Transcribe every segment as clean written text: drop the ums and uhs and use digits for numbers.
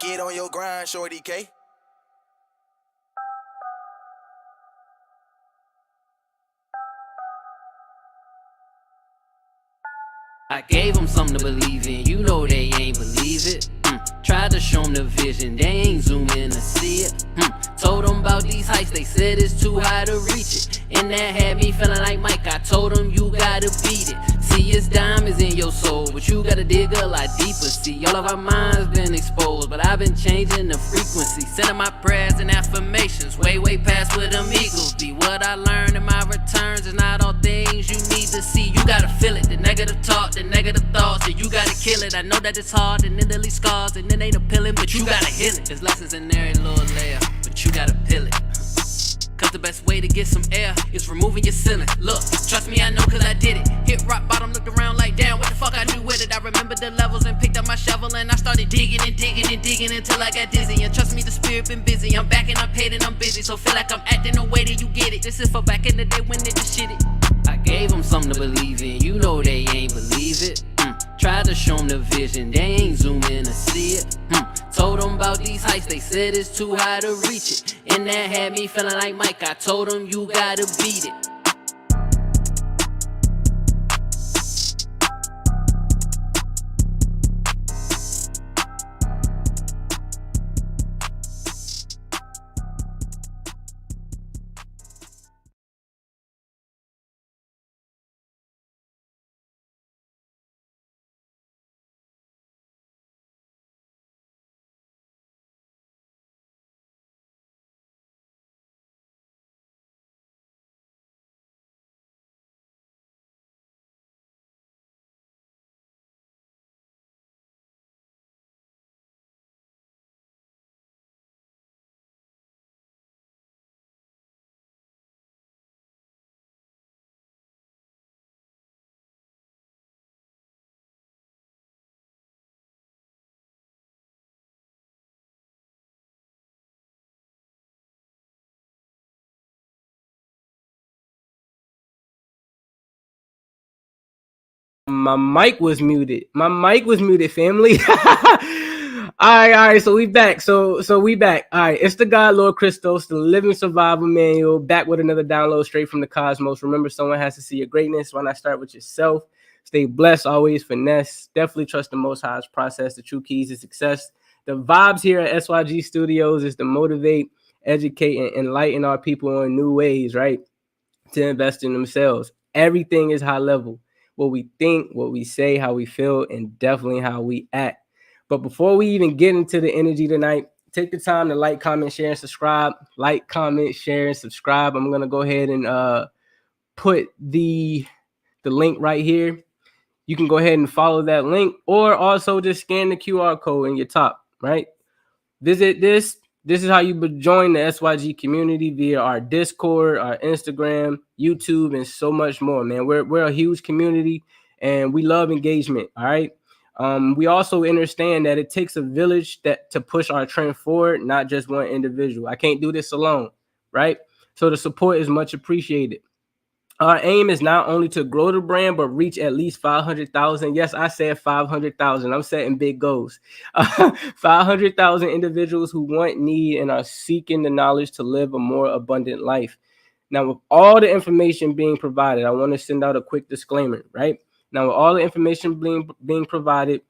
Get on your grind, 𝙲𝙾𝙺𝙺. I gave them something to believe in, you know they ain't believe it. Tried to show them the vision, they ain't zoom in to see it. Told them about these heights, they said it's too high to reach it. And that had me feeling like Mike, I told them you gotta beat it. See, it's diamonds in your soul, but you gotta dig a lot deeper. See, all of our minds been exposed, but I've been changing the frequency. Sending my prayers and affirmations, way past where them eagles be. What I learned in my returns is not all things you need to see. You gotta feel it, the negative talk, the negative thoughts, and you gotta kill it. I know that it's hard and it leaves scars and it ain't appealing, but you gotta heal it. There's lessons in every little layer, but you gotta peel it. Cause the best way to get some air is removing your ceiling. Look, trust me, I know cause I did it. Hit rock bottom, looked around like damn, what the fuck I do with it? I remember the levels and picked up my shovel and I started digging and digging and digging until I got dizzy. And trust me, the spirit been busy. I'm back and I'm paid and I'm busy, so feel like I'm acting the way that you get it. This is for back in the day when they just shit it. I gave them something to believe in, you know they ain't believe it. Tried to show them the vision, they ain't zoom in to see it. Told them about these heights, they said it's too high to reach it. And that had me feeling like Mike, I told them you gotta beat it. My mic was muted. My mic was muted, family. All right. So we back. So we back. All right. It's the God, Lord Christos, the living survival manual, back with another download straight from the cosmos. Remember, someone has to see your greatness. Why not start with yourself? Stay blessed, always finesse. Definitely trust the Most High's process. The true keys to success. The vibes here at SYG Studios is to motivate, educate, and enlighten our people in new ways, right? To invest in themselves. Everything is high level. What we think, what we say, how we feel, and definitely how we act. But before we even get into the energy tonight, take the time to like, comment, share, and subscribe. Like, comment, share, and subscribe. I'm gonna go ahead and put the link right here. You can go ahead and follow that link, or also just scan the QR code in your top, right? Visit this. This is how you join the SYG community via our Discord, our Instagram, YouTube, and so much more, man. We're a huge community, and we love engagement, all right? We also understand that it takes a village to push our trend forward, not just one individual. I can't do this alone, right? So the support is much appreciated. Our aim is not only to grow the brand, but reach at least 500,000. Yes, I said 500,000. I'm setting big goals. 500,000 individuals who want, need, and are seeking the knowledge to live a more abundant life. Now, with all the information being provided, I want to send out a quick disclaimer, right? Now, with all the information being provided,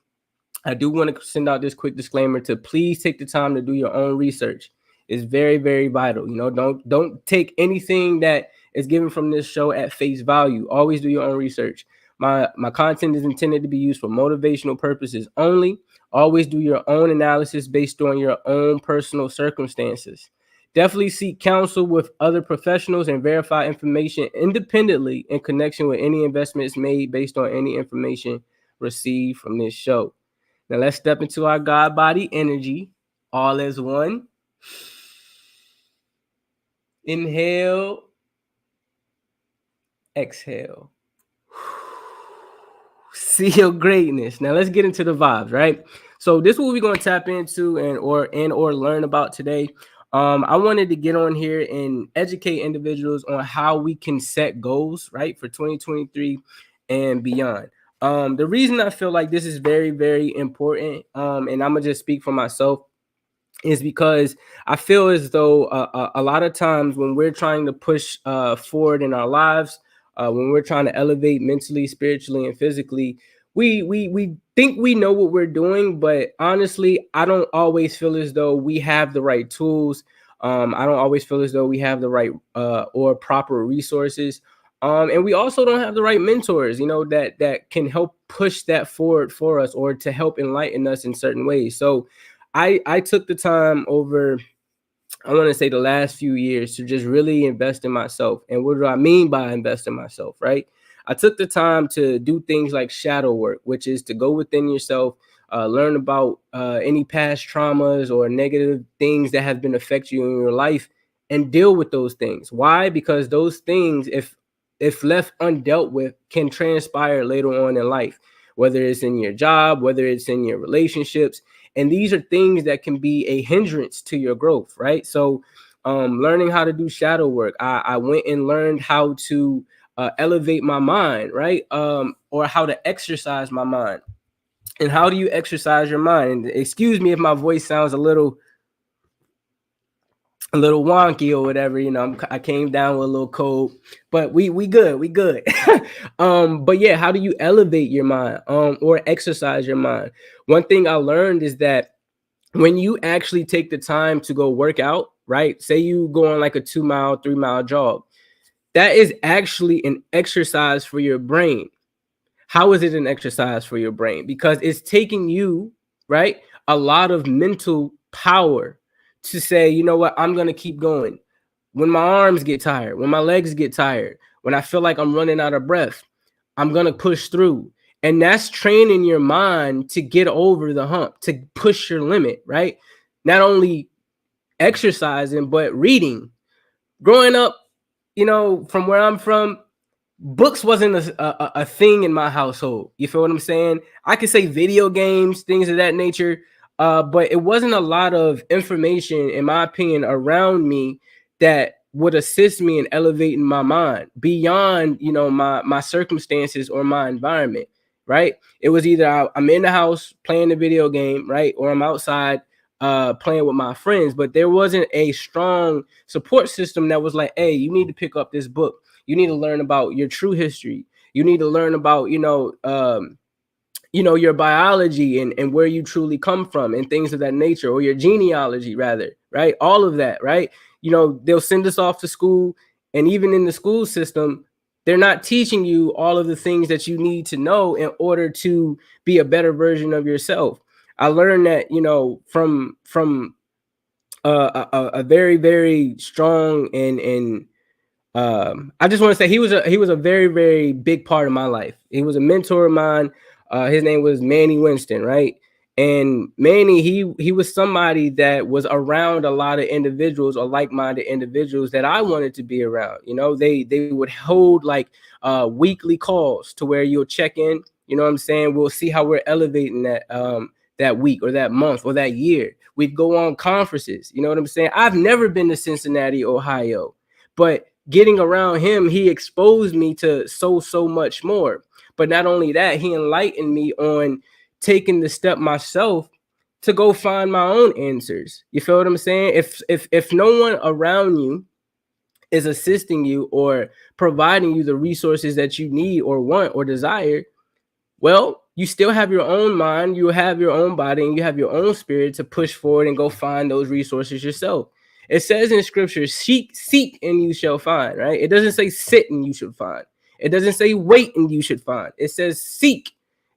I do want to send out this quick disclaimer to please take the time to do your own research. It's very, very vital. You know, don't take anything that is given from this show at face value. Always do your own research. My content is intended to be used for motivational purposes only. Always do your own analysis based on your own personal circumstances. Definitely seek counsel with other professionals and verify information independently in connection with any investments made based on any information received from this show. Now let's step into our God body energy, all as one. Inhale, exhale. See your greatness. Now let's get into the vibes, right? So this is what we're going to tap into and learn about today. I wanted to get on here and educate individuals on how we can set goals, right, for 2023 and beyond. The reason I feel like this is very, very important, and I'm gonna just speak for myself. is because I feel as though a lot of times when we're trying to push forward in our lives, when we're trying to elevate mentally, spiritually, and physically, we think we know what we're doing, but honestly, I don't always feel as though we have the right tools. I don't always feel as though we have the right or proper resources. And we also don't have the right mentors, you know, that can help push that forward for us or to help enlighten us in certain ways. So I took the time over, I want to say, the last few years to just really invest in myself. And what do I mean by invest in myself, right? I took the time to do things like shadow work, which is to go within yourself, learn about any past traumas or negative things that have been affecting you in your life, and deal with those things. Why? Because those things, if left undealt with, can transpire later on in life, whether it's in your job, whether it's in your relationships. And these are things that can be a hindrance to your growth, right? So learning how to do shadow work, I went and learned how to elevate my mind, right? Or how to exercise my mind. And how do you exercise your mind? And excuse me if my voice sounds a little wonky or whatever, you know. I came down with a little cold, but we good. But yeah, how do you elevate your mind or exercise your mind? One thing I learned is that when you actually take the time to go work out, right? Say you go on like a 2 mile, 3 mile jog, that is actually an exercise for your brain. How is it an exercise for your brain? Because it's taking you, right, a lot of mental power to say, you know what, I'm going to keep going. When my arms get tired, when my legs get tired, when I feel like I'm running out of breath, I'm going to push through. And that's training your mind to get over the hump, to push your limit, right? Not only exercising, but reading. Growing up, you know, from where I'm from, books wasn't a thing in my household. You feel what I'm saying? I could say video games, things of that nature, but it wasn't a lot of information, in my opinion, around me that would assist me in elevating my mind beyond, you know, my circumstances or my environment, right? It was either I'm in the house playing the video game, right, or I'm outside playing with my friends. But there wasn't a strong support system that was like, hey, you need to pick up this book. You need to learn about your true history. You need to learn about, your biology and where you truly come from and things of that nature, or your genealogy rather, right? All of that, right? You know, they'll send us off to school, and even in the school system, they're not teaching you all of the things that you need to know in order to be a better version of yourself. I learned that, you know, from a very, very strong and I just want to say he was a very, very big part of my life. He was a mentor of mine. His name was Manny Winston, right? And Manny, he was somebody that was around a lot of individuals or like-minded individuals that I wanted to be around. You know, they would hold like weekly calls to where you'll check in. You know what I'm saying? We'll see how we're elevating that week or that month or that year. We'd go on conferences. You know what I'm saying? I've never been to Cincinnati, Ohio, but getting around him, he exposed me to so much more. But not only that, he enlightened me on taking the step myself to go find my own answers. You feel what I'm saying? If no one around you is assisting you or providing you the resources that you need or want or desire, well, you still have your own mind, you have your own body, and you have your own spirit to push forward and go find those resources yourself. It says in scripture, seek and you shall find, right? It doesn't say sit and you should find. It doesn't say wait and you should find. It says seek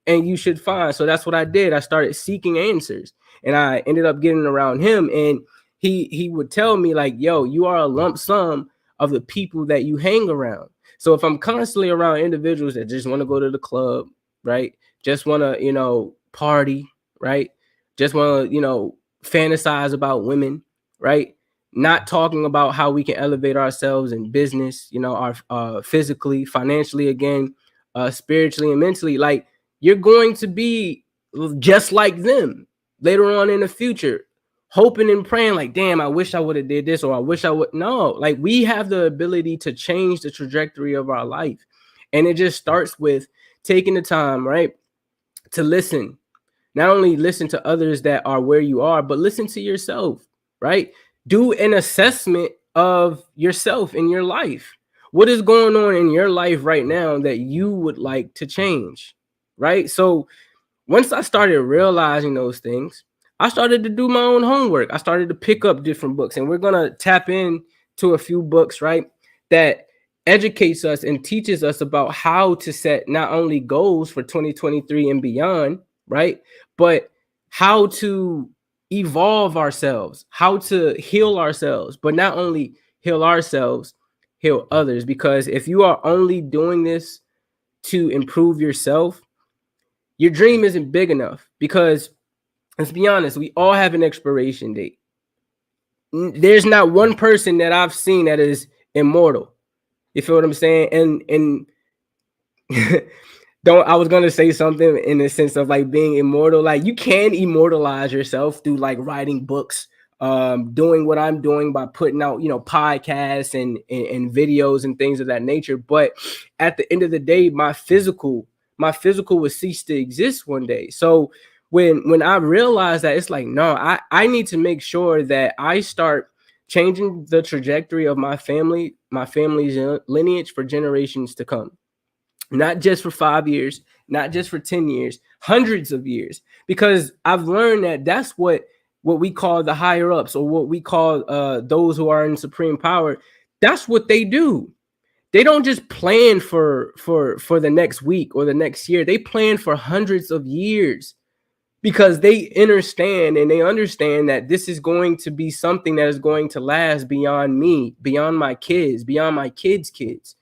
and you should find. So that's what I did. I started seeking answers, and I ended up getting around him, and he would tell me like, yo, you are a lump sum of the people that you hang around. So if I'm constantly around individuals that just want to go to the club, right? Just want to, you know, party, right? Just want to, you know, fantasize about women, right? Not talking about how we can elevate ourselves in business, you know, our physically, financially, again, spiritually and mentally. Like, you're going to be just like them later on in the future, hoping and praying like, damn, I wish I would have did this, or I wish I would. No, like, we have the ability to change the trajectory of our life. And it just starts with taking the time, right, to listen, Not only listen to others that are where you are, but listen to yourself, right? Do an assessment of yourself in your life. What is going on in your life right now that you would like to change, right? So once I started realizing those things, I started to do my own homework. I started to pick up different books, and we're gonna tap in to a few books, right, that educates us and teaches us about how to set not only goals for 2023 and beyond, right, but how to evolve ourselves, how to heal ourselves, but not only heal ourselves, heal others. Because if you are only doing this to improve yourself, your dream isn't big enough. Because let's be honest, we all have an expiration date. There's not one person that I've seen that is immortal. You feel what I'm saying? And don't I was gonna say something in the sense of like being immortal. Like, you can immortalize yourself through like writing books, doing what I'm doing by putting out, podcasts and videos and things of that nature. But at the end of the day, my physical will cease to exist one day. So when I realized that, it's like, no, I need to make sure that I start changing the trajectory of my family's lineage for generations to come. Not just for 5 years, not just for 10 years, hundreds of years. Because I've learned that that's what we call the higher ups, or what we call those who are in supreme power. That's what they do. They don't just plan for the next week or the next year. They plan for hundreds of years, because they understand that this is going to be something that is going to last beyond me, beyond my kids, beyond my kids' kids.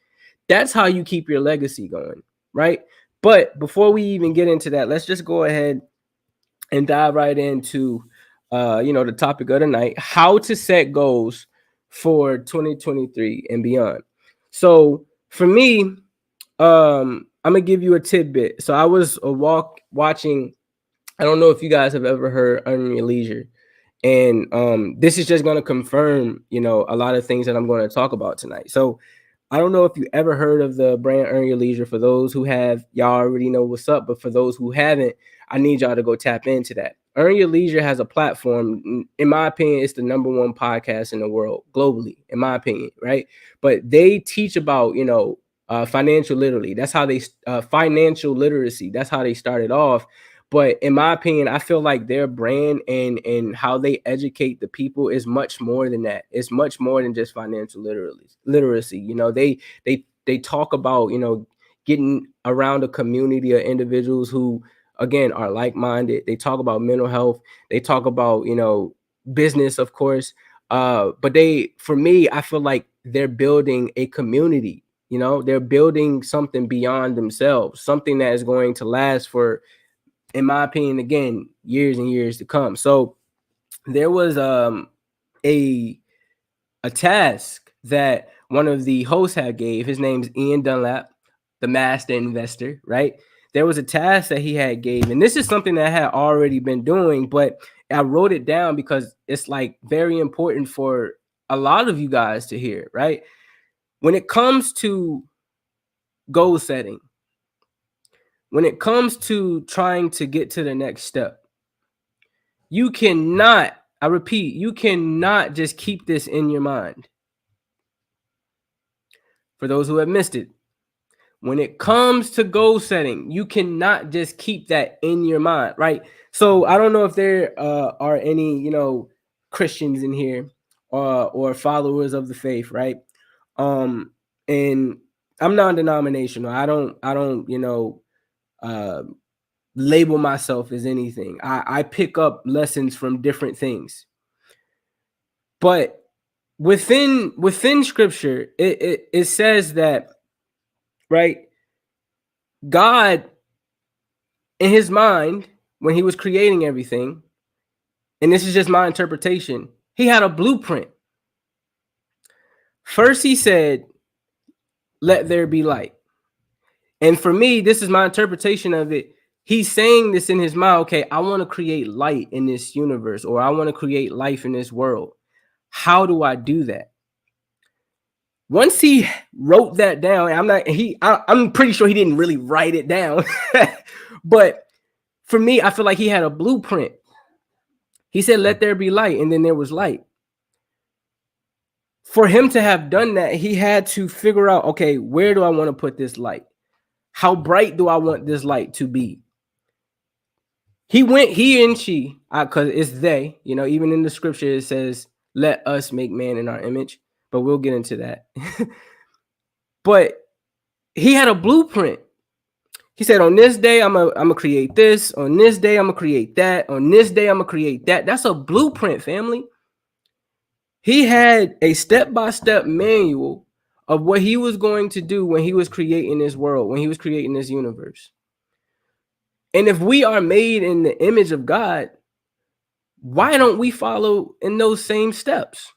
That's how you keep your legacy going, right? But before we even get into that, let's just go ahead and dive right into the topic of the night: how to set goals for 2023 and beyond. So for me, I'm gonna give you a tidbit. So I was watching. I don't know if you guys have ever heard Earn Your Leisure, and this is just gonna confirm, a lot of things that I'm going to talk about tonight. So I don't know if you ever heard of the brand Earn Your Leisure. For those who have, y'all already know what's up. But for those who haven't, I need y'all to go tap into that. Earn Your Leisure has a platform. In my opinion, it's the #1 podcast in the world globally, in my opinion, right? But they teach about, financial literacy. That's how financial literacy. That's how they started off. But in my opinion, I feel like their brand and how they educate the people is much more than that. It's much more than just financial literacy. They talk about, getting around a community of individuals who, again, are like-minded. They talk about mental health. They talk about, business, of course. But for me, I feel like they're building a community. They're building something beyond themselves, something that is going to last for, in my opinion, again, years and years to come. So there was a task that one of the hosts had gave. His name's Ian Dunlap, the master investor, right? There was a task that he had gave, and this is something that I had already been doing, but I wrote it down because it's like very important for a lot of you guys to hear, right? When it comes to goal setting, when it comes to trying to get to the next step, you cannot, I repeat, you cannot just keep this in your mind. For those who have missed it, when it comes to goal setting, you cannot just keep that in your mind, right? So I don't know if there are any, Christians in here or followers of the faith, right? And I'm non-denominational. I don't, label myself as anything. I pick up lessons from different things. But within scripture, it says that, right, God, in his mind, when he was creating everything, and this is just my interpretation, he had a blueprint. First, he said, "Let there be light." And for me, this is my interpretation of it. He's saying this in his mind. Okay, I want to create light in this universe, or I want to create life in this world. How do I do that? Once he wrote that down, I'm pretty sure he didn't really write it down, but for me, I feel like he had a blueprint. He said, let there be light, and then there was light. For him to have done that, he had to figure out, okay, where do I want to put this light? How bright do I want this light to be? He and she, because it's they, you know, even in the scripture, it says, let us make man in our image, but we'll get into that. But he had a blueprint. He said, on this day, I'm gonna create this. On this day, I'm gonna create that. On this day, I'm gonna create that. That's a blueprint, family. He had a step-by-step manual of what he was going to do when he was creating this world, when he was creating this universe. And if we are made in the image of God, why don't we follow in those same steps?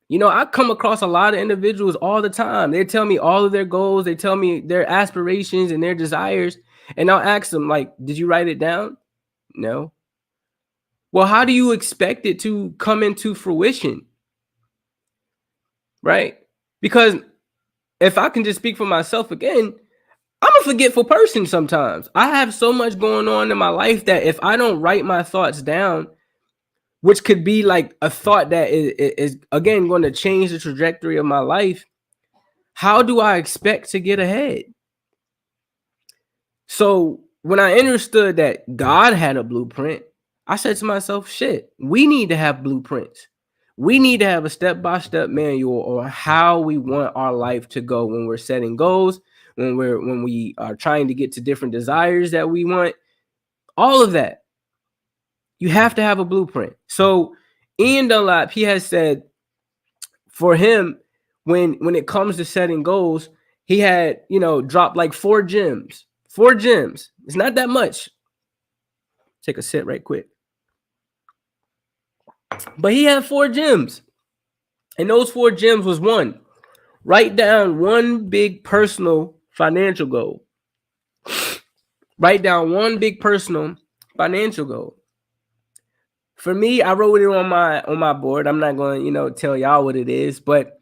You know, I come across a lot of individuals all the time. They tell me all of their goals. They tell me their aspirations and their desires. And I'll ask them, like, did you write it down? No. Well, how do you expect it to come into fruition? Right? Because if I can just speak for myself again, I'm a forgetful person sometimes. I have so much going on in my life that if I don't write my thoughts down, which could be like a thought that is again going to change the trajectory of my life, how do I expect to get ahead? So when I understood that God had a blueprint, I said to myself, shit, we need to have blueprints. We need to have a step-by-step manual on how we want our life to go when we're setting goals, when we are trying to get to different desires that we want, all of that. You have to have a blueprint. So Ian Dunlap, he has said for him, when it comes to setting goals, he had, you know, dropped like 4 gems. 4 gems. It's not that much. Take a sip right quick. But he had 4 gems. And those 4 gems was 1, write down one big personal financial goal. Write down one big personal financial goal. For me, I wrote it on my board. I'm not going to, you know, tell y'all what it is, but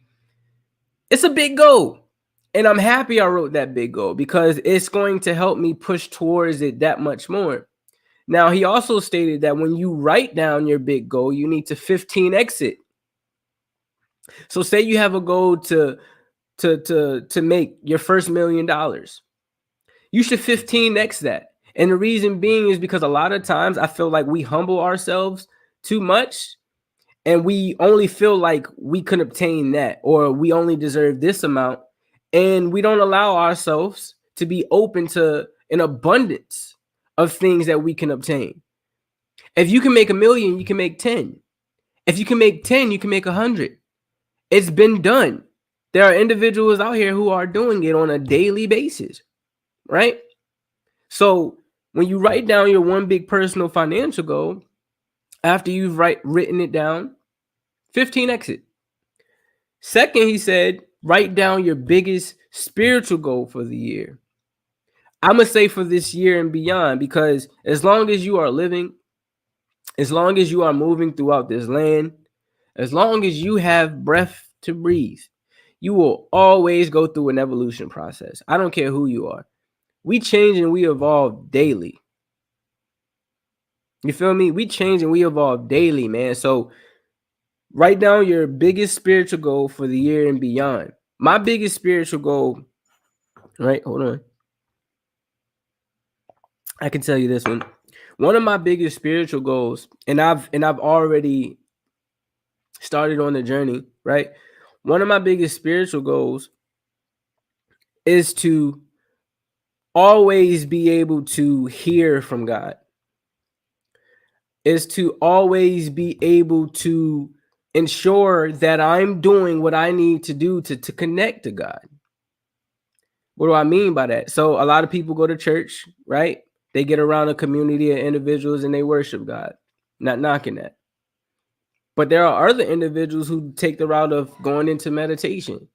it's a big goal. And I'm happy I wrote that big goal because it's going to help me push towards it that much more. Now, he also stated that when you write down your big goal, you need to 15x it. So say you have a goal to make your first $1 million. You should 15x that. And the reason being is because a lot of times I feel like we humble ourselves too much and we only feel like we can obtain that or we only deserve this amount. And we don't allow ourselves to be open to an abundance of things that we can obtain. If you can make 1 million, you can make 10. If you can make 10, you can make 100. It's been done. There are individuals out here who are doing it on a daily basis, right? So when you write down your one big personal financial goal, after you've written it down, 15x it. Second, he said, write down your biggest spiritual goal for the year. I'm going to say for this year and beyond, because as long as you are living, as long as you are moving throughout this land, as long as you have breath to breathe, you will always go through an evolution process. I don't care who you are. We change and we evolve daily. You feel me? We change and we evolve daily, man. So write down your biggest spiritual goal for the year and beyond. My biggest spiritual goal, right? Hold on. I can tell you this one. One of my biggest spiritual goals, and I've already started on the journey, right? One of my biggest spiritual goals is to always be able to hear from God. Is to always be able to ensure that I'm doing what I need to do to connect to God. What do I mean by that? So a lot of people go to church, right? They get around a community of individuals and they worship God. Not knocking that. But there are other individuals who take the route of going into meditation.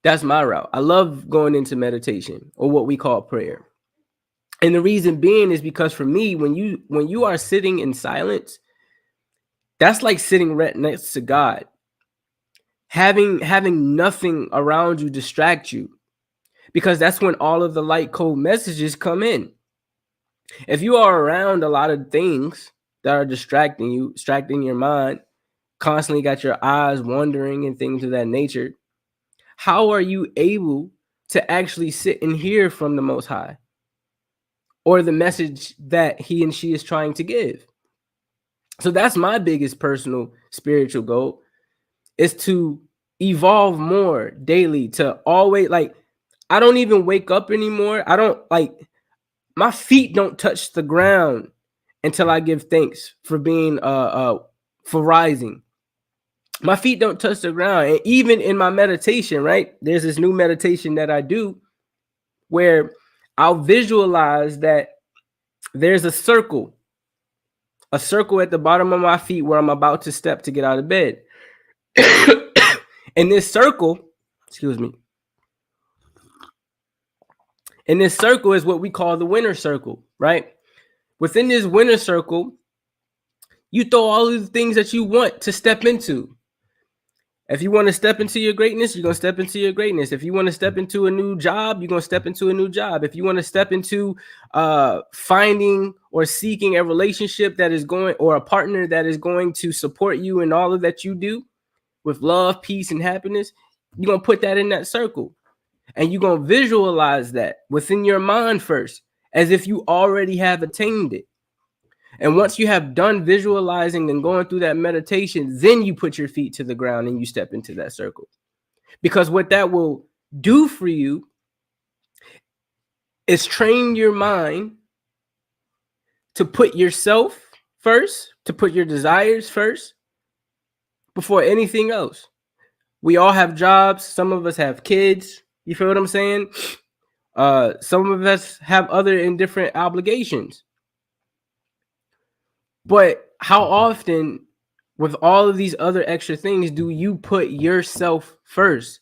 That's my route. I love going into meditation, or what we call prayer. And the reason being is because for me, when you are sitting in silence, that's like sitting right next to God. Having nothing around you distract you, because that's when all of the light code messages come in. If you are around a lot of things that are distracting you, distracting your mind, constantly got your eyes wandering and things of that nature, how are you able to actually sit and hear from the Most High or the message that he and she is trying to give? So that's my biggest personal spiritual goal, is to evolve more daily, to always, like, I don't even wake up anymore. I don't, like, my feet don't touch the ground until I give thanks for being for rising. My feet don't touch the ground. And even in my meditation, right? There's this new meditation that I do where I'll visualize that there's a circle at the bottom of my feet where I'm about to step to get out of bed. And this circle, excuse me, and this circle is what we call the winner circle, right? Within this winner circle, you throw all of the things that you want to step into. If you want to step into your greatness, you're going to step into your greatness. If you want to step into a new job, you're going to step into a new job. If you want to step into finding or seeking a relationship that is going, or a partner that is going to support you in all of that you do with love, peace, and happiness, you're going to put that in that circle. And you're going to visualize that within your mind first, as if you already have attained it. And once you have done visualizing and going through that meditation, then you put your feet to the ground and you step into that circle. Because what that will do for you is train your mind to put yourself first, to put your desires first before anything else. We all have jobs. Some of us have kids. You feel what I'm saying? Some of us have other and different obligations. But how often, with all of these other extra things, do you put yourself first?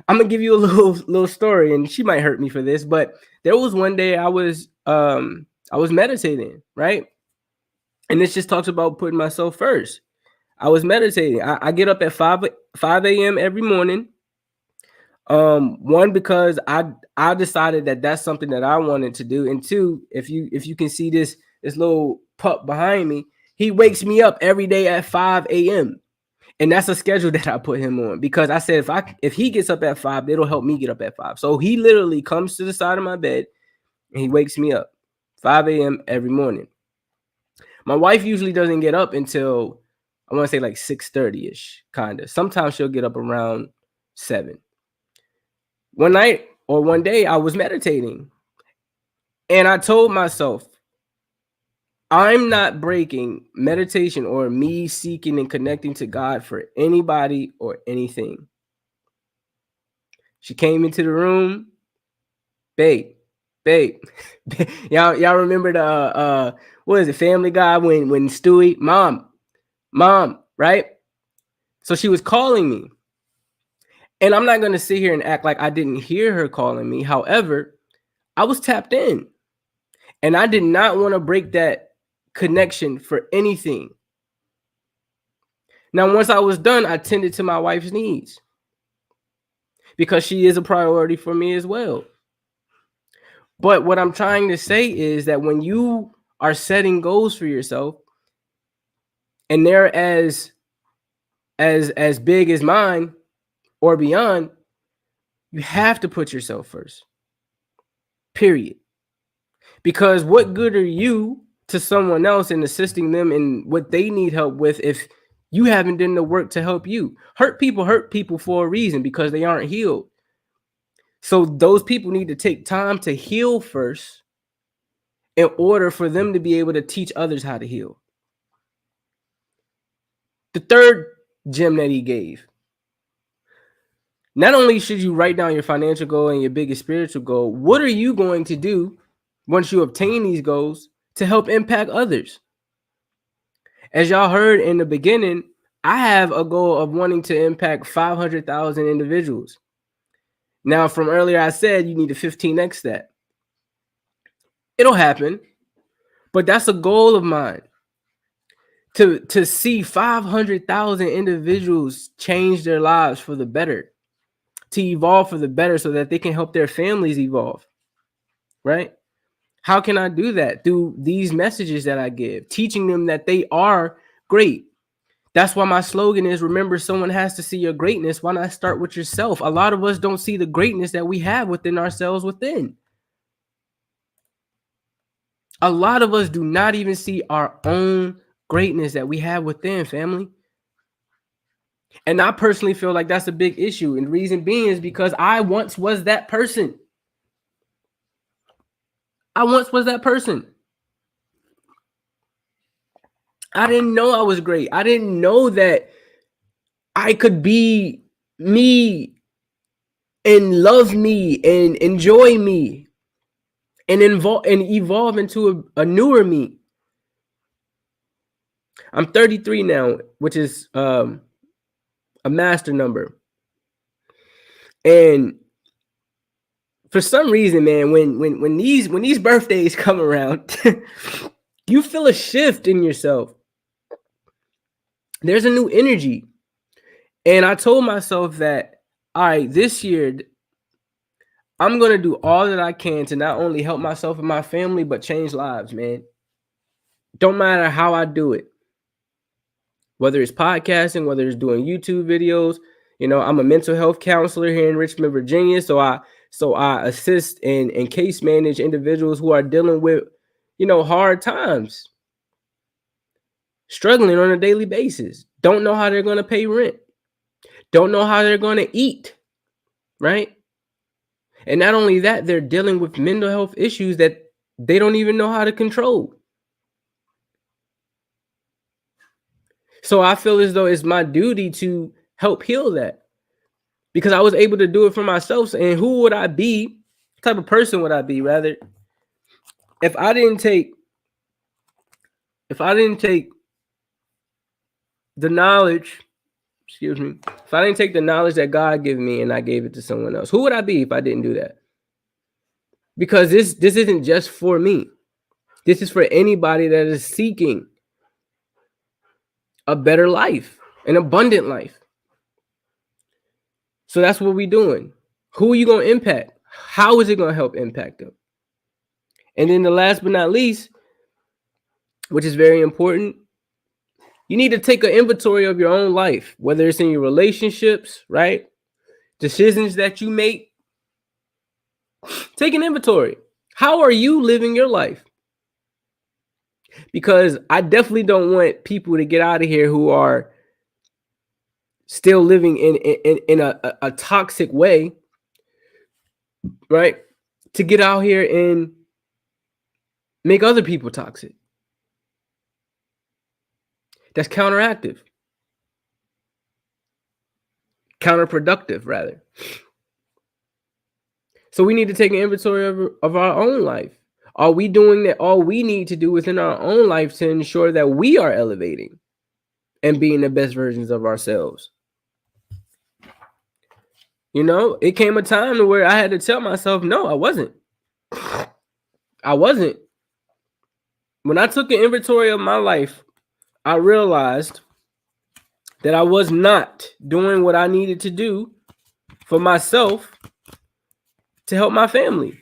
I'm gonna give you a little story, and she might hurt me for this, but there was one day I was meditating, right? And this just talks about putting myself first. I was meditating. I get up at 5 a.m. every morning. One, because I decided that that's something that I wanted to do, and two, if you can see this little pup behind me, he wakes me up every day at 5 a.m. and that's a schedule that I put him on, because I said if he gets up at 5, it'll help me get up at 5. So he literally comes to the side of my bed and he wakes me up 5 a.m. every morning. My wife usually doesn't get up until, I want to say, like 6:30-ish, kind of. Sometimes she'll get up around 7. One night or one day I was meditating and I told myself, I'm not breaking meditation or me seeking and connecting to God for anybody or anything. She came into the room, babe. y'all remember the what is it, Family Guy, when Stewie, mom, right? So she was calling me. And I'm not going to sit here and act like I didn't hear her calling me. However, I was tapped in and I did not want to break that connection for anything. Now, once I was done, I tended to my wife's needs because she is a priority for me as well. But what I'm trying to say is that when you are setting goals for yourself and they're as big as mine or beyond, you have to put yourself first, period. Because what good are you to someone else and assisting them in what they need help with if you haven't done the work to help you? Hurt people for a reason, because they aren't healed. So those people need to take time to heal first in order for them to be able to teach others how to heal. The third gem that he gave: not only should you write down your financial goal and your biggest spiritual goal, what are you going to do once you obtain these goals to help impact others? As y'all heard in the beginning, I have a goal of wanting to impact 500,000 individuals. Now, from earlier, I said you need to 15x that. It'll happen, but that's a goal of mine. To see 500,000 individuals change their lives for the better, to evolve for the better so that they can help their families evolve, right? How can I do that? Through these messages that I give, teaching them that they are great. That's why my slogan is, remember, someone has to see your greatness. Why not start with yourself? A lot of us don't see the greatness that we have within ourselves within. A lot of us do not even see our own greatness that we have within, family. And I personally feel like that's a big issue. And the reason being is because I once was that person. I once was that person. I didn't know I was great. I didn't know that I could be me and love me and enjoy me and evolve into a newer me. I'm 33 now, which is a master number. And for some reason, man, when these birthdays come around, you feel a shift in yourself. There's a new energy. And I told myself that, all right, this year, I'm going to do all that I can to not only help myself and my family, but change lives, man. Don't matter how I do it. Whether it's podcasting, whether it's doing YouTube videos. You know, I'm a mental health counselor here in Richmond, Virginia. So I assist and case manage individuals who are dealing with, you know, hard times, struggling on a daily basis, don't know how they're going to pay rent, don't know how they're going to eat, right? And not only that, they're dealing with mental health issues that they don't even know how to control. So I feel as though it's my duty to help heal that, because I was able to do it for myself. And who would I be? What type of person would I be, rather, if I didn't take the knowledge, if I didn't take the knowledge that God gave me and I gave it to someone else? Who would I be if I didn't do that? Because this isn't just for me. This is for anybody that is seeking a better life, an abundant life. So that's what we're doing. Who are you going to impact? How is it going to help impact them? And then the last but not least, which is very important, you need to take an inventory of your own life, whether it's in your relationships, right? Decisions that you make. Take an inventory. How are you living your life? Because I definitely don't want people to get out of here who are still living in a toxic way, right? To get out here and make other people toxic. That's counterproductive, rather. So we need to take an inventory of our own life. Are we doing that? All we need to do within our own life to ensure that we are elevating and being the best versions of ourselves. You know, it came a time where I had to tell myself, no, I wasn't. When I took an inventory of my life, I realized that I was not doing what I needed to do for myself to help my family.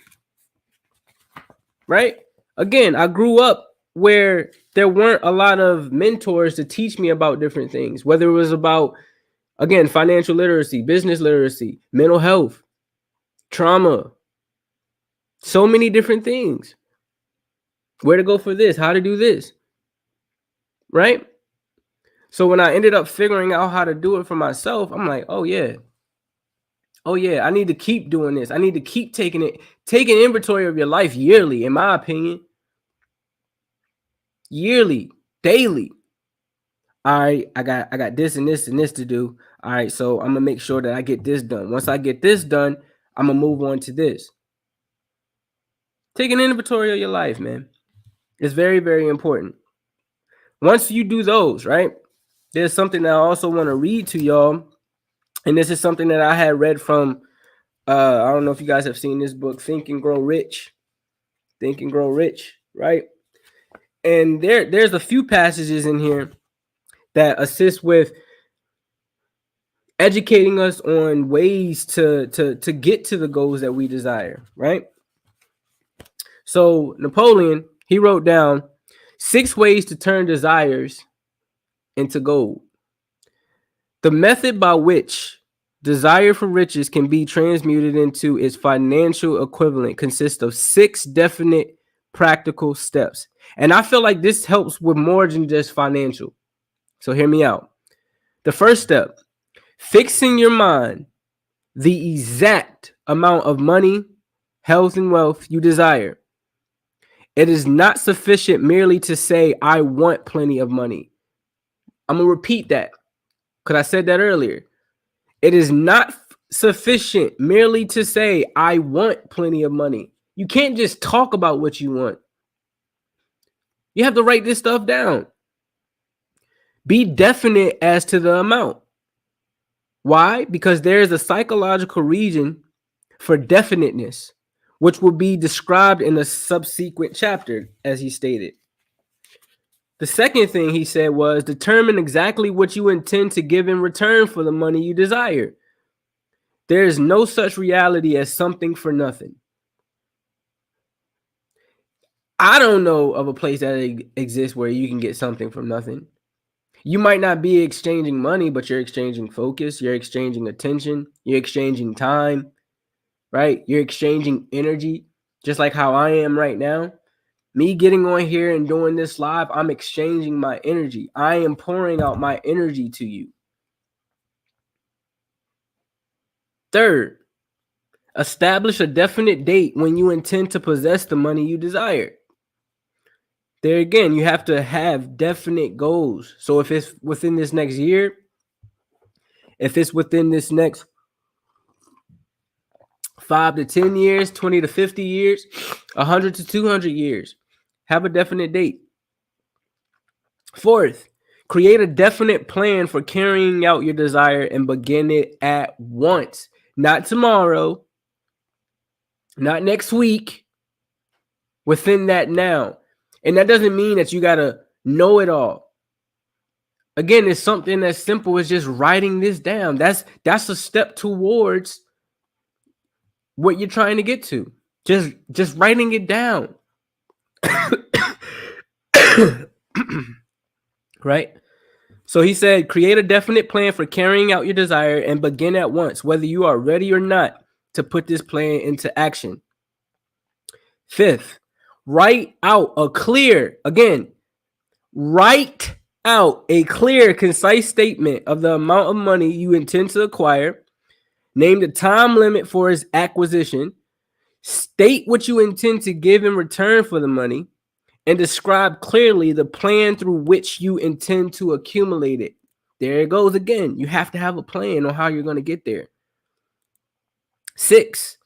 Right? Again, I grew up where there weren't a lot of mentors to teach me about different things, whether it was about, again, financial literacy, business literacy, mental health, trauma, so many different things. Where to go for this, how to do this, right? So when I ended up figuring out how to do it for myself, I'm like, oh yeah, I need to keep doing this. I need to keep taking inventory of your life yearly, in my opinion. Yearly, daily. All right, I got this and this and this to do. All right, so I'm gonna make sure that I get this done. Once I get this done, I'm gonna move on to this. Take an inventory of your life, man. It's very, very important. Once you do those, right, there's something that I also want to read to y'all. And this is something that I had read from, I don't know if you guys have seen this book, Think and Grow Rich. Think and Grow Rich, right? And there's a few passages in here that assist with educating us on ways to get to the goals that we desire, right? So Napoleon, he wrote down 6 ways to turn desires into gold. The method by which desire for riches can be transmuted into its financial equivalent consists of 6 definite practical steps. And I feel like this helps with more than just financial. So hear me out. The first step, fixing your mind the exact amount of money, health, and wealth you desire. It is not sufficient merely to say, I want plenty of money. I'm going to repeat that because I said that earlier. It is not sufficient merely to say, I want plenty of money. You can't just talk about what you want. You have to write this stuff down. Be definite as to the amount. Why? Because there is a psychological region for definiteness, which will be described in a subsequent chapter, as he stated. The second thing he said was determine exactly what you intend to give in return for the money you desire. There is no such reality as something for nothing. I don't know of a place that exists where you can get something from nothing. You might not be exchanging money, but you're exchanging focus, you're exchanging attention, you're exchanging time, right? You're exchanging energy, just like how I am right now. Me getting on here and doing this live, I'm exchanging my energy. I am pouring out my energy to you. Third, establish a definite date when you intend to possess the money you desire. There again, you have to have definite goals. So if it's within this next year, if it's within this next 5 to 10 years, 20 to 50 years, 100 to 200 years, have a definite date. Fourth, create a definite plan for carrying out your desire and begin it at once. Not tomorrow, not next week, within that now. And that doesn't mean that you got to know it all. Again, it's something as simple as just writing this down. That's a step towards what you're trying to get to. Just writing it down. Right? So he said, create a definite plan for carrying out your desire and begin at once, whether you are ready or not to put this plan into action. Fifth, write out a clear, concise statement of the amount of money you intend to acquire. Name the time limit for its acquisition. State what you intend to give in return for the money. And describe clearly the plan through which you intend to accumulate it. There it goes again. You have to have a plan on how you're going to get there. 6,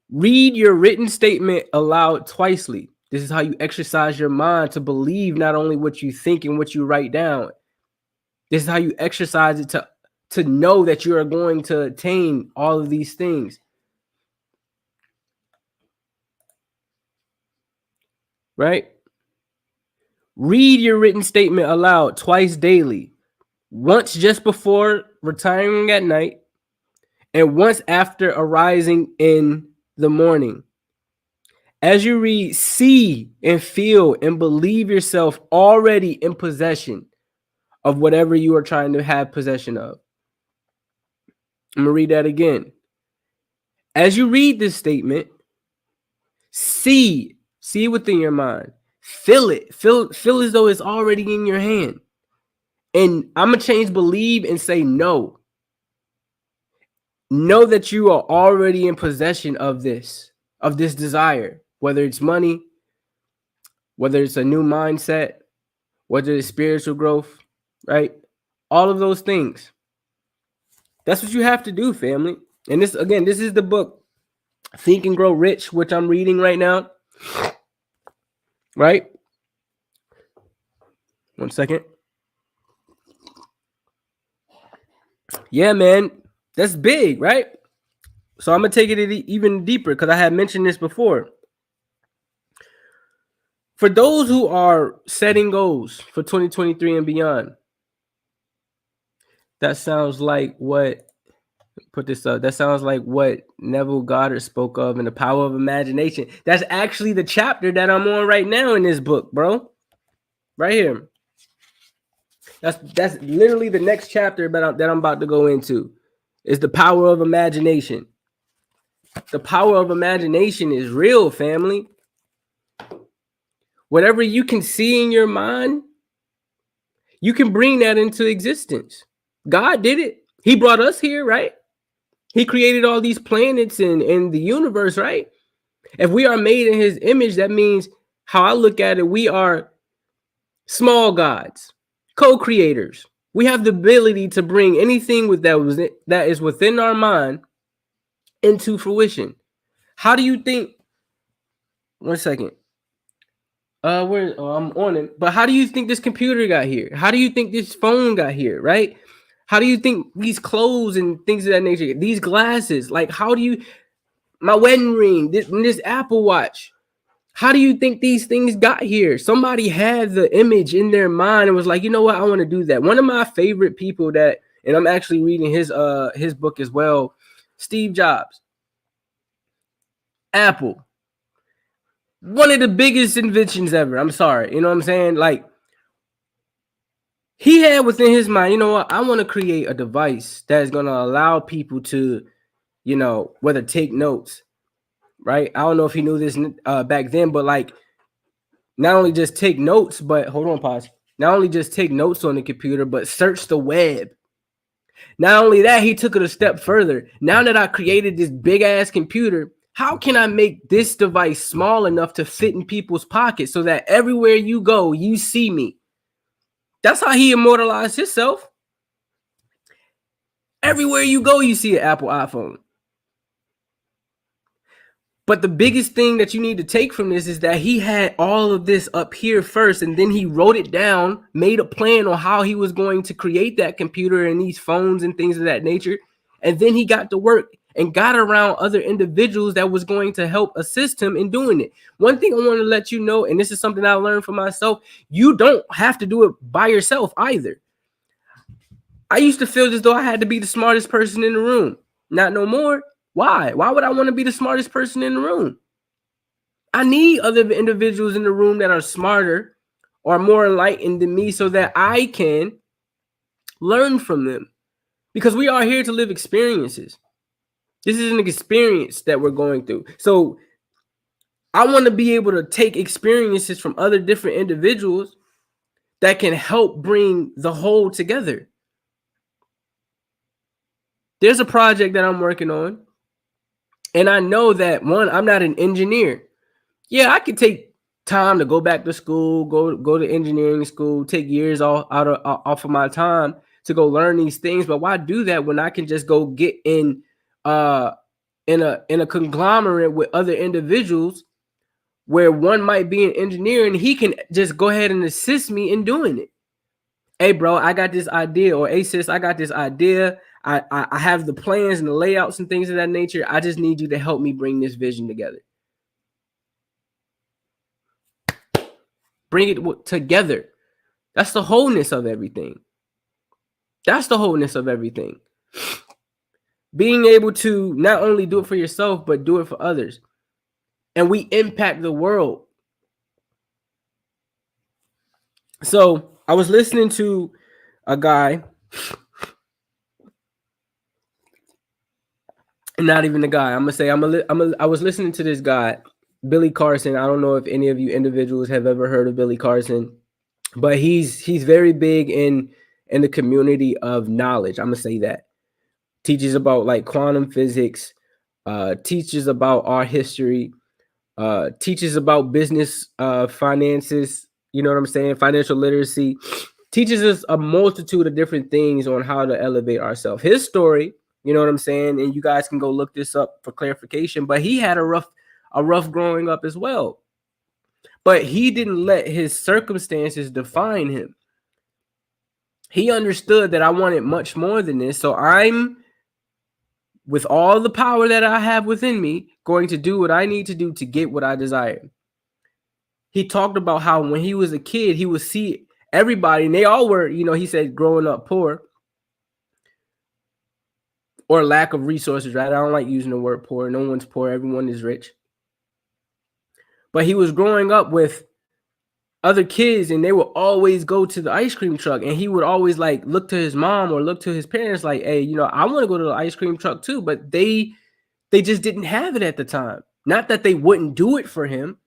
read your written statement aloud twicely. This is how you exercise your mind to believe not only what you think and what you write down. This is how you exercise it to know that you are going to attain all of these things. Right? Read your written statement aloud twice daily. Once just before retiring at night and once after arising in the morning. As you read, see and feel and believe yourself already in possession of whatever you are trying to have possession of. I'm going to read that again. As you read this statement, see within your mind. Feel it. Feel as though it's already in your hand. And I'm going to change believe and say no. Know that you are already in possession of this desire, whether it's money, whether it's a new mindset, whether it's spiritual growth, right? All of those things. That's what you have to do, family. And this is the book, Think and Grow Rich, which I'm reading right now. Right? One second. Yeah, man. That's big, right? So I'm going to take it even deeper because I had mentioned this before. For those who are setting goals for 2023 and beyond, that sounds like what Put this up. That sounds like what Neville Goddard spoke of in The Power of Imagination. That's actually the chapter that I'm on right now in this book, bro. Right here. That's literally the next chapter that I'm about to go into. Is The Power of Imagination. The power of imagination is real, family. Whatever you can see in your mind, you can bring that into existence. God did it. He brought us here, right? He created all these planets in the universe, right? If we are made in his image, that means, how I look at it, we are small gods, co-creators. We have the ability to bring anything that is within our mind into fruition. How do you think? One second. I'm on it. But how do you think this computer got here? How do you think this phone got here? Right? How do you think these clothes and things of that nature? These glasses, like how do you? My wedding ring, this Apple Watch. How do you think these things got here? Somebody had the image in their mind and was like, you know what, I want to do that. One of my favorite people and I'm actually reading his book as well, Steve Jobs. Apple. One of the biggest inventions ever. I'm sorry. You know what I'm saying? Like, he had within his mind, you know what, I want to create a device that is going to allow people to, you know, whether take notes, right? I don't know if he knew this back then, but like, not only just take notes, but hold on, pause. Not only just take notes on the computer, but search the web. Not only that, he took it a step further. Now that I created this big ass computer, how can I make this device small enough to fit in people's pockets so that everywhere you go, you see me? That's how he immortalized himself. Everywhere you go, you see an Apple iPhone. But the biggest thing that you need to take from this is that he had all of this up here first, and then he wrote it down, made a plan on how he was going to create that computer and these phones and things of that nature. And then he got to work and got around other individuals that was going to help assist him in doing it. One thing I want to let you know, and this is something I learned for myself, you don't have to do it by yourself either. I used to feel as though I had to be the smartest person in the room. Not no more. Why? Why would I want to be the smartest person in the room? I need other individuals in the room that are smarter or more enlightened than me so that I can learn from them. Because we are here to live experiences. This is an experience that we're going through. So I want to be able to take experiences from other different individuals that can help bring the whole together. There's a project that I'm working on. And I know that, one, I'm not an engineer. Yeah, I could take time to go back to school, go to engineering school, take years off of my time to go learn these things. But why do that when I can just go get in a conglomerate with other individuals where one might be an engineer and he can just go ahead and assist me in doing it. Hey, bro, I got this idea, or hey, sis, I got this idea. I have the plans and the layouts and things of that nature. I just need you to help me bring this vision together. Bring it together. That's the wholeness of everything. That's the wholeness of everything. Being able to not only do it for yourself, but do it for others. And we impact the world. So I was listening to a guy, not even a guy. I'm gonna say I was listening to this guy, Billy Carson. I don't know if any of you individuals have ever heard of Billy Carson, but he's very big in the community of knowledge. I'm gonna say that. Teaches about like quantum physics, teaches about our history, teaches about business, finances. You know what I'm saying? Financial literacy. Teaches us a multitude of different things on how to elevate ourselves. His story, you know what I'm saying? And you guys can go look this up for clarification. But he had a rough growing up as well. But he didn't let his circumstances define him. He understood that I wanted much more than this. So I'm, with all the power that I have within me, going to do what I need to do to get what I desire. He talked about how when he was a kid, he would see everybody, and they all were, you know, he said growing up poor. or lack of resources, right? I don't like using the word poor. No one's poor. Everyone is rich. But he was growing up with other kids, and they would always go to the ice cream truck, and he would always like look to his mom or look to his parents like, hey, you know, I want to go to the ice cream truck too. But they just didn't have it at the time. Not that they wouldn't do it for him,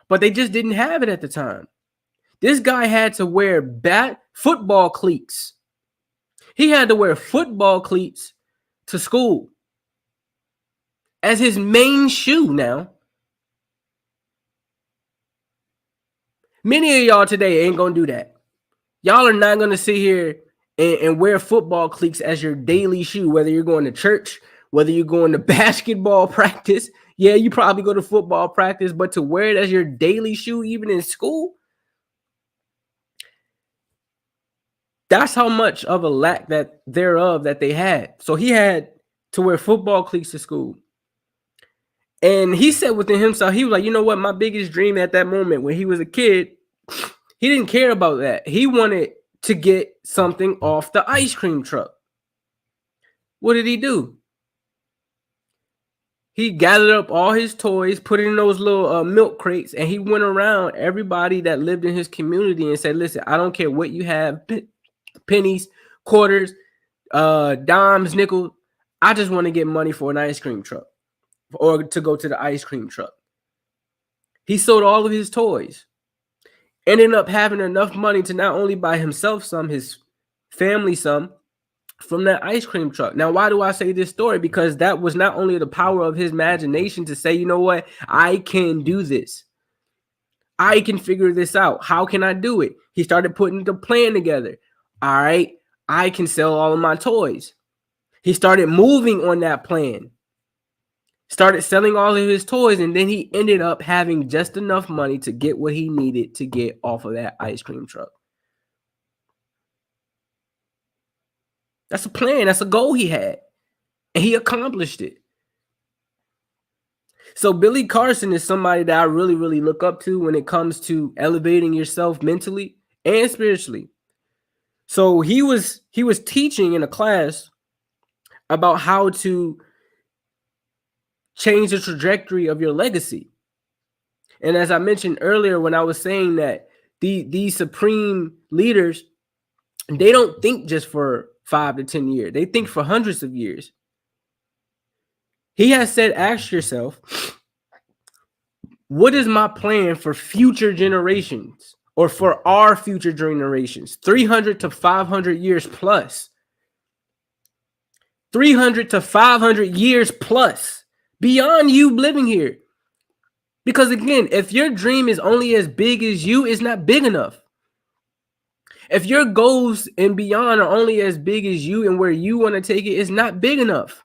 but they just didn't have it at the time. This guy had to wear football cleats. He had to wear football cleats to school as his main shoe now. Many of y'all today ain't gonna do that. Y'all are not gonna sit here and wear football cleats as your daily shoe, whether you're going to church, whether you're going to basketball practice. Yeah, you probably go to football practice, but to wear it as your daily shoe, even in school, that's how much of a lack that they had. So he had to wear football cleats to school. And he said within himself, he was like, you know what? My biggest dream at that moment when he was a kid, he didn't care about that. He wanted to get something off the ice cream truck. What did he do? He gathered up all his toys, put it in those little milk crates, and he went around everybody that lived in his community and said, listen, I don't care what you have, pennies, quarters, dimes, nickels. I just want to get money for an ice cream truck or to go to the ice cream truck. He sold all of his toys, ended up having enough money to not only buy himself some, his family some, from that ice cream truck. Now, why do I say this story? Because that was not only the power of his imagination to say, you know what, I can do this. I can figure this out. How can I do it? He started putting the plan together. All right, I can sell all of my toys. He started moving on that plan. Started selling all of his toys, and then he ended up having just enough money to get what he needed to get off of that ice cream truck. That's a plan. That's a goal he had, and he accomplished it. So Billy Carson is somebody that I really, really look up to when it comes to elevating yourself mentally and spiritually. So he was teaching in a class about how to change the trajectory of your legacy. And as I mentioned earlier, when I was saying that these supreme leaders, they don't think just for 5 to 10 years. They think for hundreds of years. He has said, ask yourself, what is my plan for future generations or for our future generations? 300 to 500 years plus. 300 to 500 years plus beyond you living here. Because again, if your dream is only as big as you, it's not big enough. If your goals and beyond are only as big as you and where you want to take it, it's not big enough.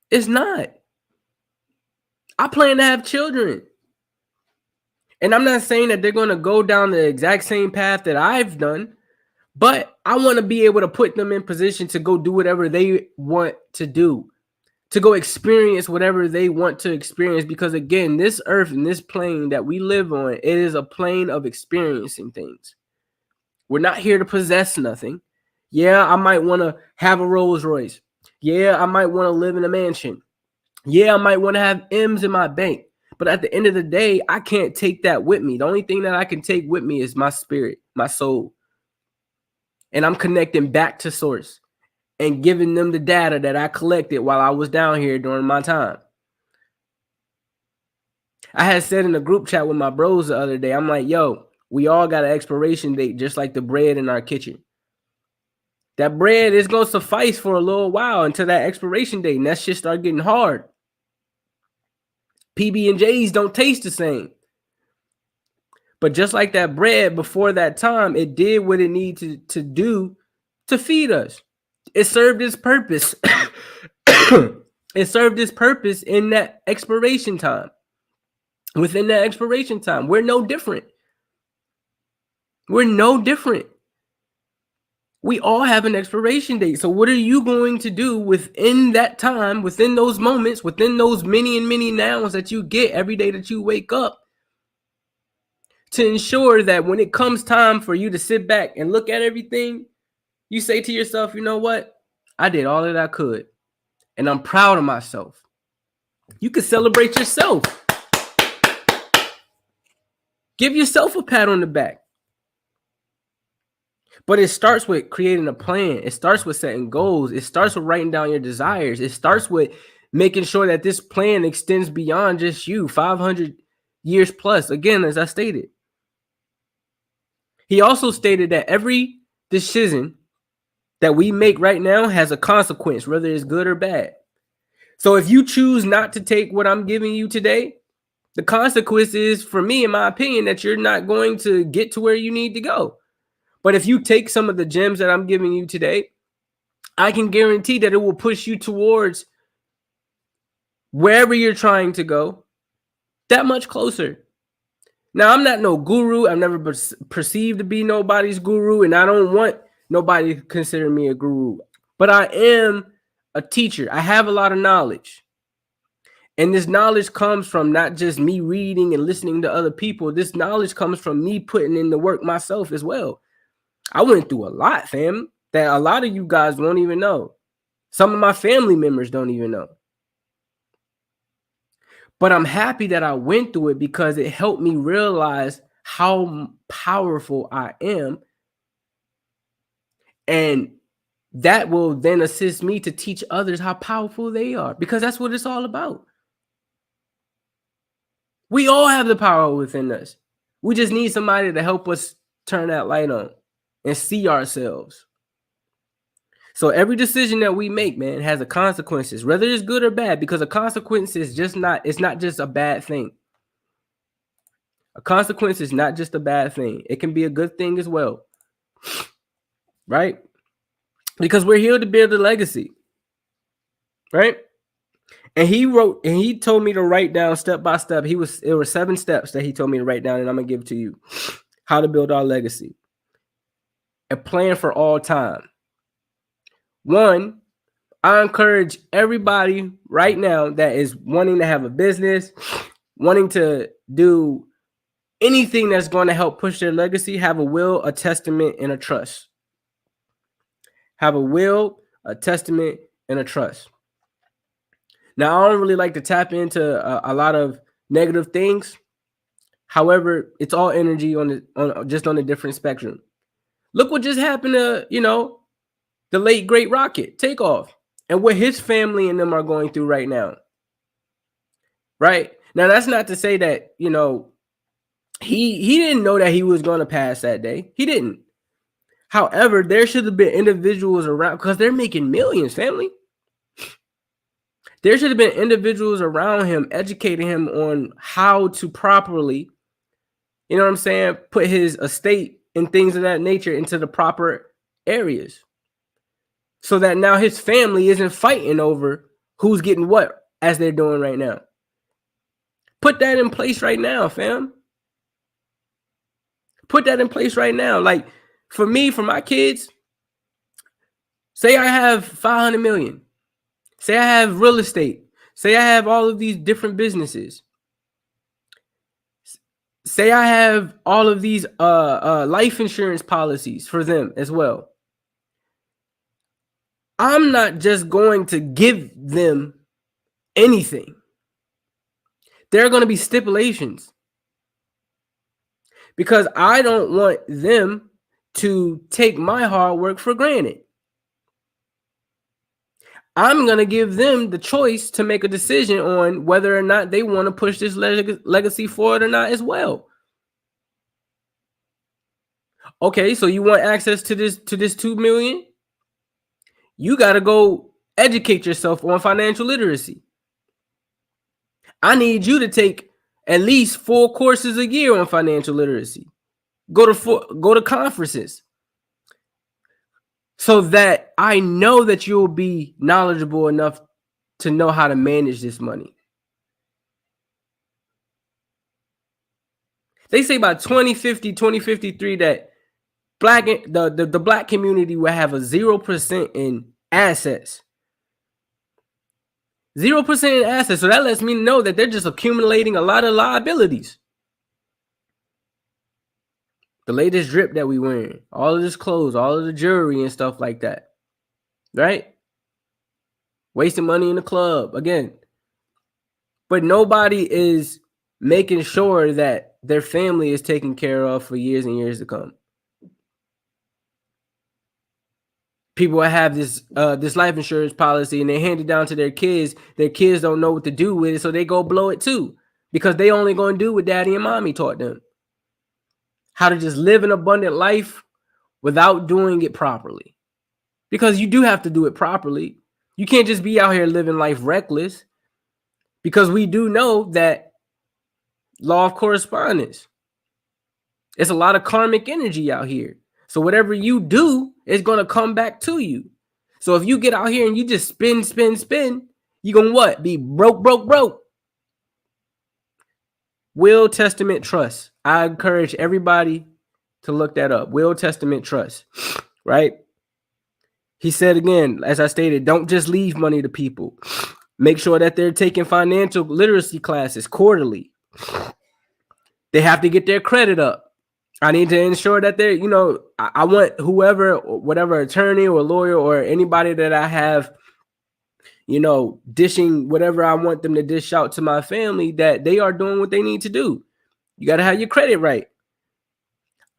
It's not. I plan to have children. And I'm not saying that they're going to go down the exact same path that I've done, but I want to be able to put them in position to go do whatever they want to do, to go experience whatever they want to experience. Because again, this earth and this plane that we live on, it is a plane of experiencing things. We're not here to possess nothing. Yeah, I might want to have a Rolls Royce. Yeah, I might want to live in a mansion. Yeah, I might want to have M's in my bank. But at the end of the day, I can't take that with me. The only thing that I can take with me is my spirit, my soul. And I'm connecting back to source and giving them the data that I collected while I was down here during my time. I had said in a group chat with my bros the other day, I'm like, yo, we all got an expiration date, just like the bread in our kitchen. That bread is going to suffice for a little while until that expiration date, and that shit start getting hard. PB&Js don't taste the same. But just like that bread before that time, it did what it needed to do to feed us. It served its purpose. It served its purpose in that expiration time. Within that expiration time, we're no different. We're no different. We all have an expiration date. So what are you going to do within that time, within those moments, within those many and many nows that you get every day that you wake up, to ensure that when it comes time for you to sit back and look at everything, You say to yourself, you know what? I did all that I could, and I'm proud of myself. You can celebrate yourself. Give yourself a pat on the back. But it starts with creating a plan. It starts with setting goals. It starts with writing down your desires. It starts with making sure that this plan extends beyond just you, 500 years plus. Again, as I stated. He also stated that every decision that we make right now has a consequence, whether it's good or bad. So if you choose not to take what I'm giving you today, the consequence is, for me, in my opinion, that you're not going to get to where you need to go. But if you take some of the gems that I'm giving you today, I can guarantee that it will push you towards wherever you're trying to go that much closer. Now, I'm not no guru. I've never perceived to be nobody's guru, and I don't want nobody to consider me a guru. But I am a teacher. I have a lot of knowledge. And this knowledge comes from not just me reading and listening to other people. This knowledge comes from me putting in the work myself as well. I went through a lot, fam, that a lot of you guys won't even know. Some of my family members don't even know. But I'm happy that I went through it because it helped me realize how powerful I am. And that will then assist me to teach others how powerful they are, because that's what it's all about. We all have the power within us. We just need somebody to help us turn that light on and see ourselves. So every decision that we make, man, has a consequences, whether it's good or bad, because a consequence is just not, it's not just a bad thing. A consequence is not just a bad thing. It can be a good thing as well. Right? Because we're here to build a legacy. Right? And he told me to write down step by step. It were 7 steps that he told me to write down, and I'm gonna give to you. How to build our legacy. A plan for all time. 1, I encourage everybody right now that is wanting to have a business, wanting to do anything that's going to help push their legacy, have a will, a testament, and a trust. Have a will, a testament, and a trust. Now, I don't really like to tap into a lot of negative things. However, it's all energy on a different spectrum. Look what just happened to, the late great Rocket Takeoff, and what his family and them are going through right now. Right? Now, that's not to say that, he didn't know that he was going to pass that day. He didn't. However, there should have been individuals around, because they're making millions, family. There should have been individuals around him educating him on how to properly, put his estate and things of that nature into the proper areas, so that now his family isn't fighting over who's getting what, as they're doing right now. Put that in place right now, fam. Put that in place right now. Like, for me, for my kids, say I have 500 million. Say I have real estate. Say I have all of these different businesses. Say I have all of these life insurance policies for them as well. I'm not just going to give them anything. There are going to be stipulations, because I don't want them to take my hard work for granted. I'm going to give them the choice to make a decision on whether or not they want to push this legacy forward or not as well. Okay, so you want access to this 2 million? You got to go educate yourself on financial literacy. I need you to take at least 4 courses a year on financial literacy. Go to conferences, so that I know that you'll be knowledgeable enough to know how to manage this money. They say by 2050, 2053 that the black community will have a 0% in assets. 0% in assets. So that lets me know that they're just accumulating a lot of liabilities. the latest drip that we wearing, all of this clothes, all of the jewelry and stuff like that, right? Wasting money in the club again. But nobody is making sure that their family is taken care of for years and years to come. People have this this life insurance policy and they hand it down to their kids. Their kids don't know what to do with it, so they go blow it too, because they only going to do what daddy and mommy taught them. How to just live an abundant life without doing it properly. Because you do have to do it properly. You can't just be out here living life reckless, because we do know that law of correspondence. It's a lot of karmic energy out here. So whatever you do is going to come back to you. So if you get out here and you just spin, you're going to what? Be broke. Will, testament, trust. I encourage everybody to look that up. Will, testament, trust. Right? He said again, as I stated, don't just leave money to people. Make sure that they're taking financial literacy classes quarterly. They have to get their credit up. I need to ensure that they're, I want whoever, whatever attorney or lawyer or anybody that I have, dishing whatever I want them to dish out to my family, that they are doing what they need to do. You got to have your credit right.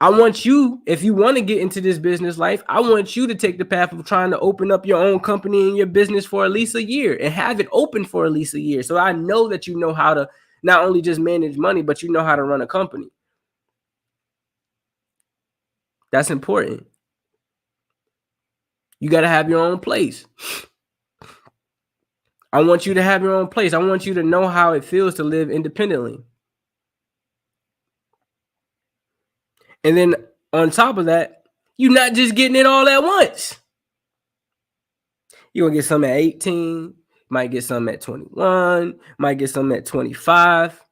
I want you, if you want to get into this business life, I want you to take the path of trying to open up your own company and your business for at least a year and have it open for at least a year. So I know that you know how to not only just manage money, but you know how to run a company. That's important. You got to have your own place. I want you to have your own place. I want you to know how it feels to live independently. And then on top of that, you're not just getting it all at once. You're going to get some at 18, might get some at 21, might get some at 25.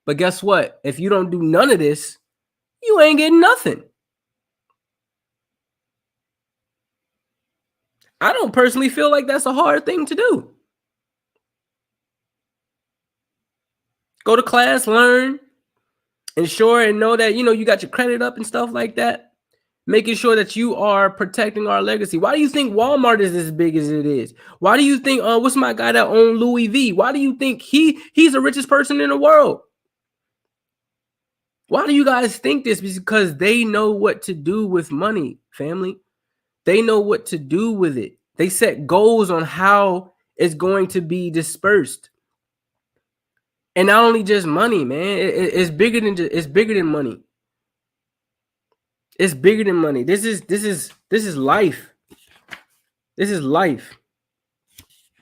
But guess what? If you don't do none of this, you ain't getting nothing. I don't personally feel like that's a hard thing to do. Go to class, learn, ensure and know that, you got your credit up and stuff like that. Making sure that you are protecting our legacy. Why do you think Walmart is as big as it is? Why do you think, what's my guy that owned Louis V? Why do you think he's the richest person in the world? Why do you guys think this? Because they know what to do with money, family. They know what to do with it. They set goals on how it's going to be dispersed. And not only just money, man. It's bigger than money. It's bigger than money. This is life. This is life.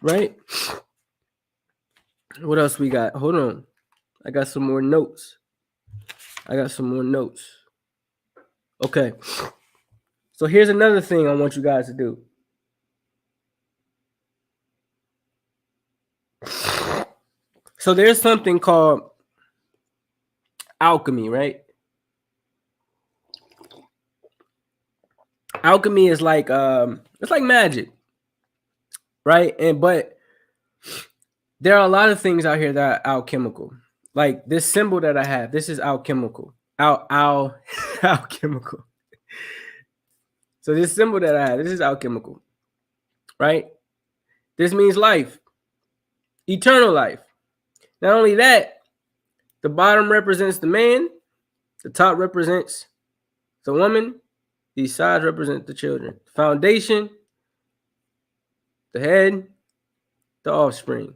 Right? What else we got? Hold on. I got some more notes. Okay. So here's another thing I want you guys to do. So there's something called alchemy, right? Alchemy is like it's like magic, right? But there are a lot of things out here that are alchemical. Like this symbol that I have, this is alchemical. Alchemical. So this symbol that I have, this is alchemical, right? This means life, eternal life. Not only that, the bottom represents the man, the top represents the woman, these sides represent the children. Foundation, the head, the offspring,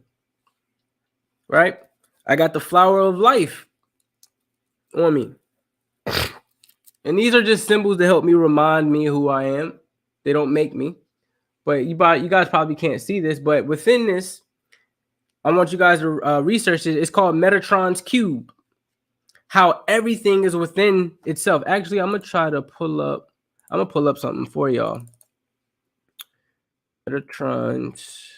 right? I got the flower of life on me. And these are just symbols to help me remind me who I am. They don't make me. But you guys probably can't see this. But within this, I want you guys to research it. It's called Metatron's Cube. How everything is within itself. Actually, I'm going to pull up something for y'all. Metatron's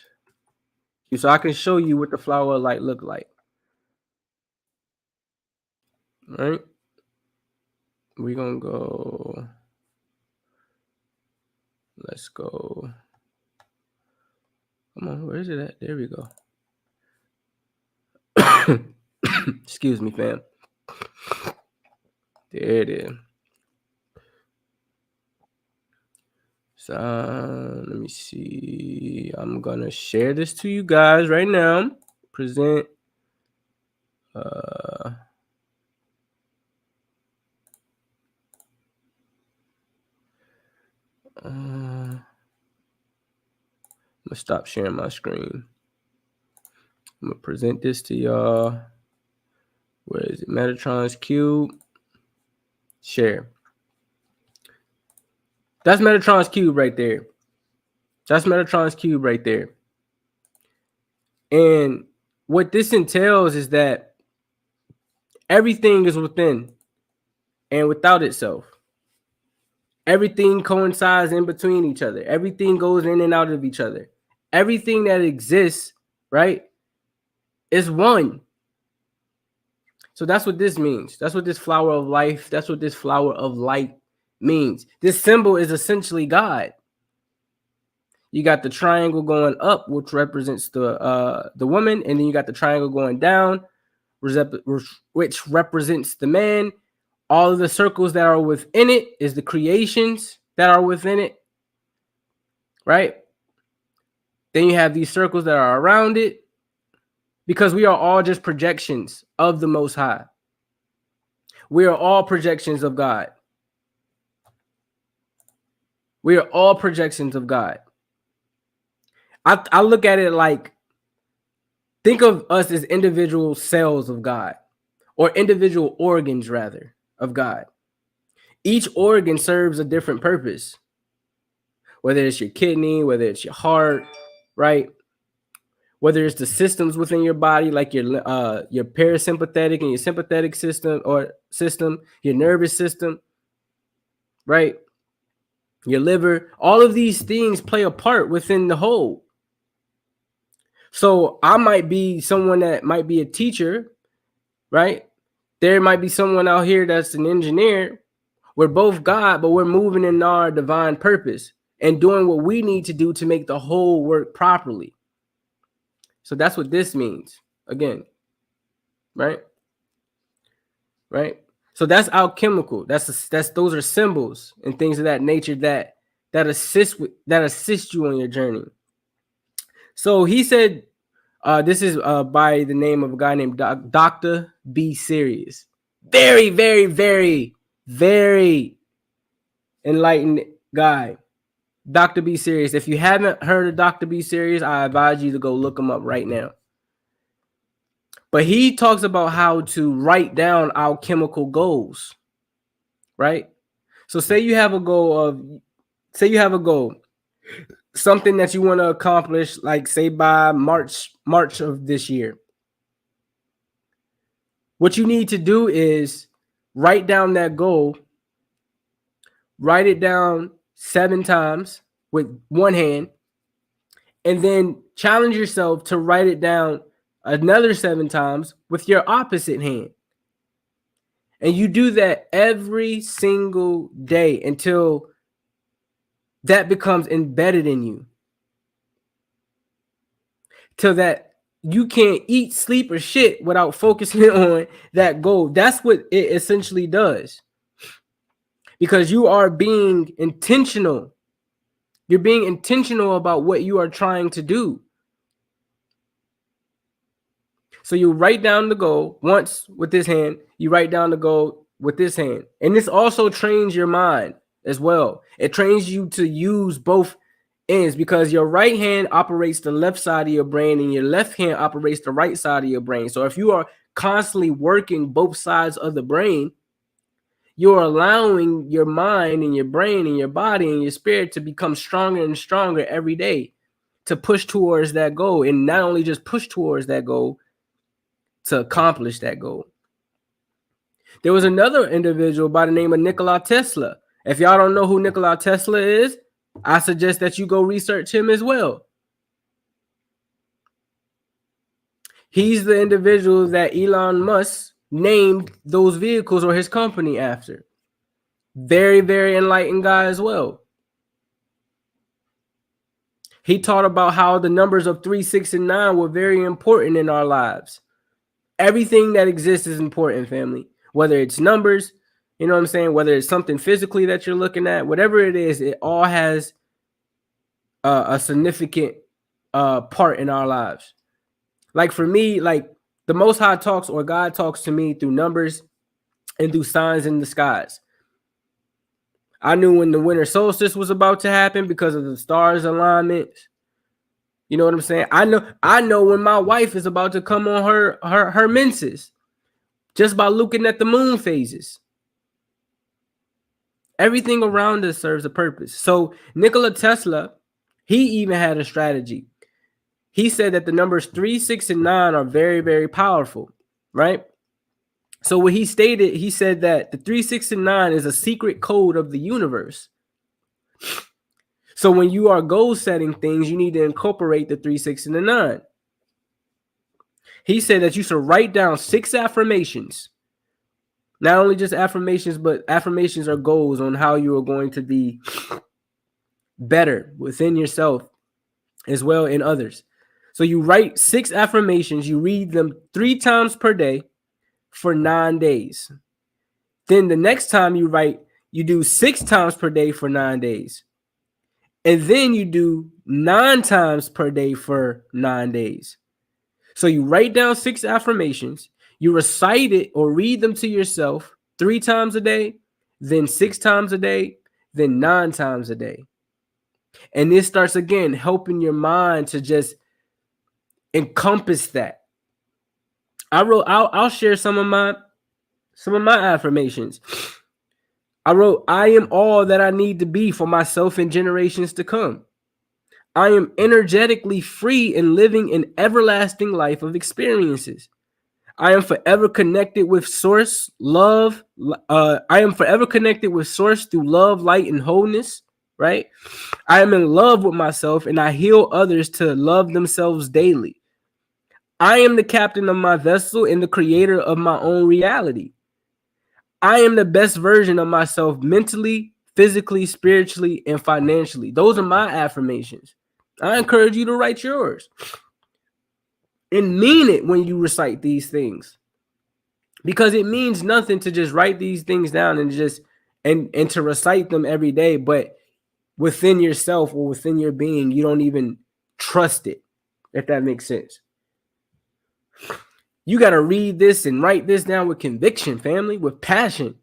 Cube. So I can show you what the flower of light look like. All right. We're going to go. Let's go. Come on, where is it at? There we go. Excuse me, fam. There it is. Let me see. I'm gonna share this to you guys right now. Present. I'm gonna stop sharing my screen. I'm gonna present this to y'all. Where is it? Metatron's cube. Share. That's Metatron's cube right there. That's Metatron's cube right there. And what this entails is that everything is within and without itself. Everything coincides in between each other. Everything goes in and out of each other. Everything that exists, right, is one. So that's what this means. That's what this flower of life, that's what this flower of light means. This symbol is essentially God. You got the triangle going up, which represents the woman, and then you got the triangle going down, which represents the man. All of the circles that are within it is the creations that are within it, right? Then you have these circles that are around it, because we are all just projections of the Most High. We are all projections of God. We are all projections of God. I look at it like, think of us as individual cells of God, or individual organs, rather, of God. Each organ serves a different purpose, whether it's your kidney, whether it's your heart, right? Whether it's the systems within your body, like your parasympathetic and your sympathetic system, your nervous system, right? Your liver, all of these things play a part within the whole. So I might be someone that might be a teacher, right? There might be someone out here that's an engineer. We're both God, but we're moving in our divine purpose and doing what we need to do to make the whole work properly. So that's what this means, again, right? Right? So that's alchemical. Those are symbols and things of that nature that assist you on your journey. So he said, this is by the name of a guy named Dr. B. Serious. Very, very, very, very enlightened guy. Dr. B. Serious. If you haven't heard of Dr. B. Serious, I advise you to go look him up right now. But he talks about how to write down alchemical goals, right? So say you have a goal, something that you want to accomplish, like say by March of this year. What you need to do is write down that goal, write it down 7 times with one hand, and then challenge yourself to write it down another 7 times with your opposite hand. And you do that every single day until that becomes embedded in you. Till that you can't eat, sleep, or shit without focusing on that goal. That's what it essentially does. Because you are being intentional. You're being intentional about what you are trying to do. So you write down the goal once with this hand. You write down the goal with this hand. And this also trains your mind as well. It trains you to use both ends, because your right hand operates the left side of your brain and your left hand operates the right side of your brain. So if you are constantly working both sides of the brain, you're allowing your mind and your brain and your body and your spirit to become stronger and stronger every day to push towards that goal. And not only just push towards that goal, to accomplish that goal. There was another individual by the name of Nikola Tesla. If y'all don't know who Nikola Tesla is, I suggest that you go research him as well. He's the individual that Elon Musk named those vehicles or his company after. Very, very enlightened guy as well. He taught about how the numbers of 3, 6, and 9 were very important in our lives. Everything that exists is important, family. Whether it's numbers, you know what I'm saying? Whether it's something physically that you're looking at, whatever it is, it all has a significant part in our lives. Like for me, like the Most High talks, or God talks to me through numbers and through signs in the skies. I knew when the winter solstice was about to happen because of the stars alignment. You know what I'm saying? I know when my wife is about to come on her menses just by looking at the moon phases. Everything around us serves a purpose. So Nikola Tesla, he even had a strategy. He said that the numbers 3, 6, and 9 are very, very powerful, right? So what he stated, he said that the 3, 6, and 9 is a secret code of the universe. So when you are goal setting things, you need to incorporate the 3, 6, and the 9. He said that you should write down 6 affirmations. Not only just affirmations, but affirmations are goals on how you are going to be better within yourself as well in others. So you write 6 affirmations, you read them 3 times per day for 9 days. Then the next time you write, you do 6 times per day for 9 days. And then you do 9 times per day for 9 days. So you write down 6 affirmations, you recite it or read them to yourself 3 times a day, then 6 times a day, then 9 times a day. And this starts again helping your mind to just encompass that. I'll share some of my affirmations. I wrote, I am all that I need to be for myself and generations to come. I am energetically free and living an everlasting life of experiences. I am forever connected with source, love. I am forever connected with source through love, light, and wholeness, right? I am in love with myself and I heal others to love themselves daily. I am the captain of my vessel and the creator of my own reality. I am the best version of myself mentally, physically, spiritually, and financially. Those are my affirmations. I encourage you to write yours and mean it when you recite these things, because it means nothing to just write these things down and just and to recite them every day, but within yourself or within your being, you don't even trust it, if that makes sense. You got to read this and write this down with conviction, family, with passion,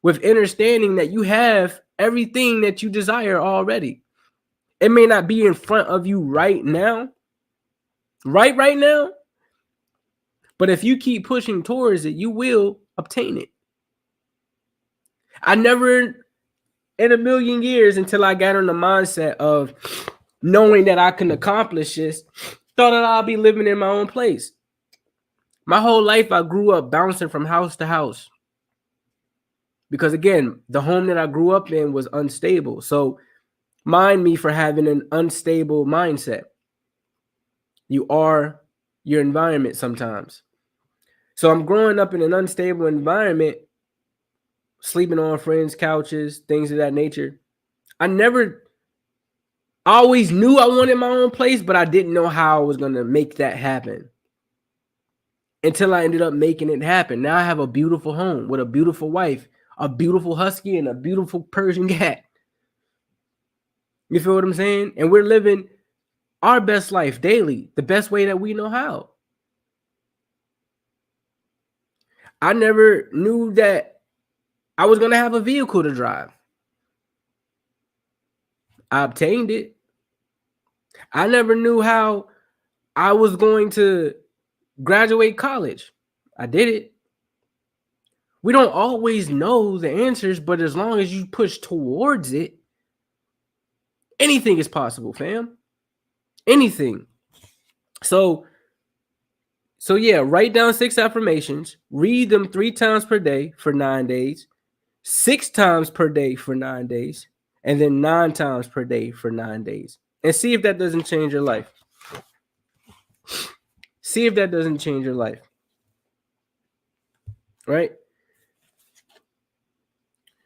with understanding that you have everything that you desire already. It may not be in front of you right now, right now, but if you keep pushing towards it, you will obtain it. I never in a million years, until I got on the mindset of knowing that I can accomplish this, thought that I'll be living in my own place. My whole life, I grew up bouncing from house to house. Because again, the home that I grew up in was unstable. So mind me for having an unstable mindset. You are your environment sometimes. So I'm growing up in an unstable environment, sleeping on friends' couches, things of that nature. I always knew I wanted my own place, but I didn't know how I was going to make that happen until I ended up making it happen. Now I have a beautiful home with a beautiful wife, a beautiful husky, and a beautiful Persian cat. You feel what I'm saying? And we're living our best life daily, the best way that we know how. I never knew that I was going to have a vehicle to drive. I obtained it. I never knew how I was going to graduate college. I did it. We don't always know the answers, but as long as you push towards it, anything is possible, fam. Anything. So yeah, write down 6 affirmations, read them 3 times per day for 9 days, 6 times per day for 9 days, and then 9 times per day for 9 days. And see if that doesn't change your life. See if that doesn't change your life. Right?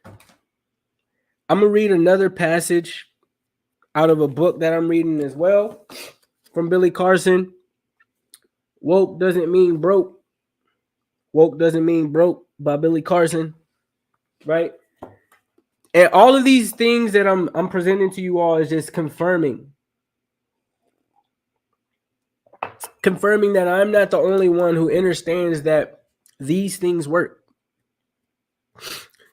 I'm going to read another passage out of a book that I'm reading as well from Billy Carson. Woke doesn't mean broke. Woke doesn't mean broke by Billy Carson. Right? And all of these things that I'm presenting to you all is just confirming confirming that I'm not the only one who understands that these things work.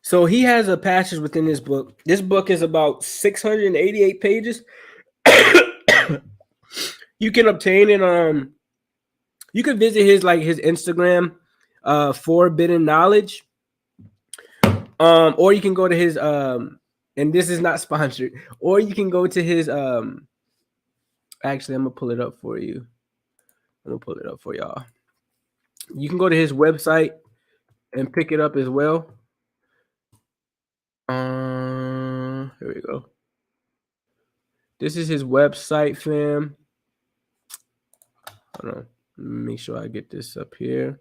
So he has a passage within this book. This book is about 688 pages. You can obtain it you can visit his Instagram, Forbidden Knowledge. Or you can go to his and this is not sponsored, or you can go to his actually I'm gonna pull it up for you. I'm gonna pull it up for y'all. You can go to his website and pick it up as well. Here we go. This is his website, fam. Hold on. Let me make sure I get this up here.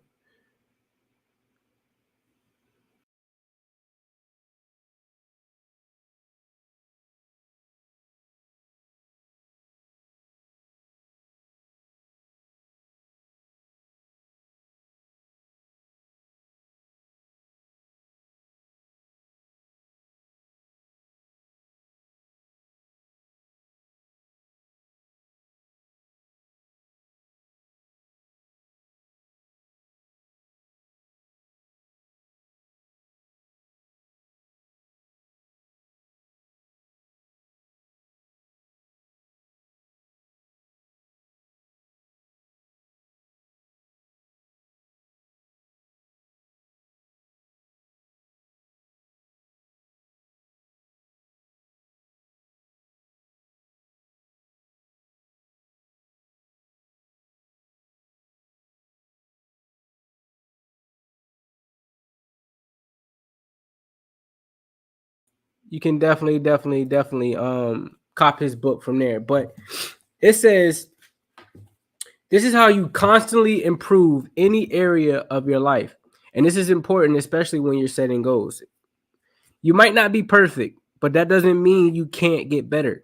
You can definitely cop his book from there. But it says this is how you constantly improve any area of your life. And this is important, especially when you're setting goals. You might not be perfect, but that doesn't mean you can't get better.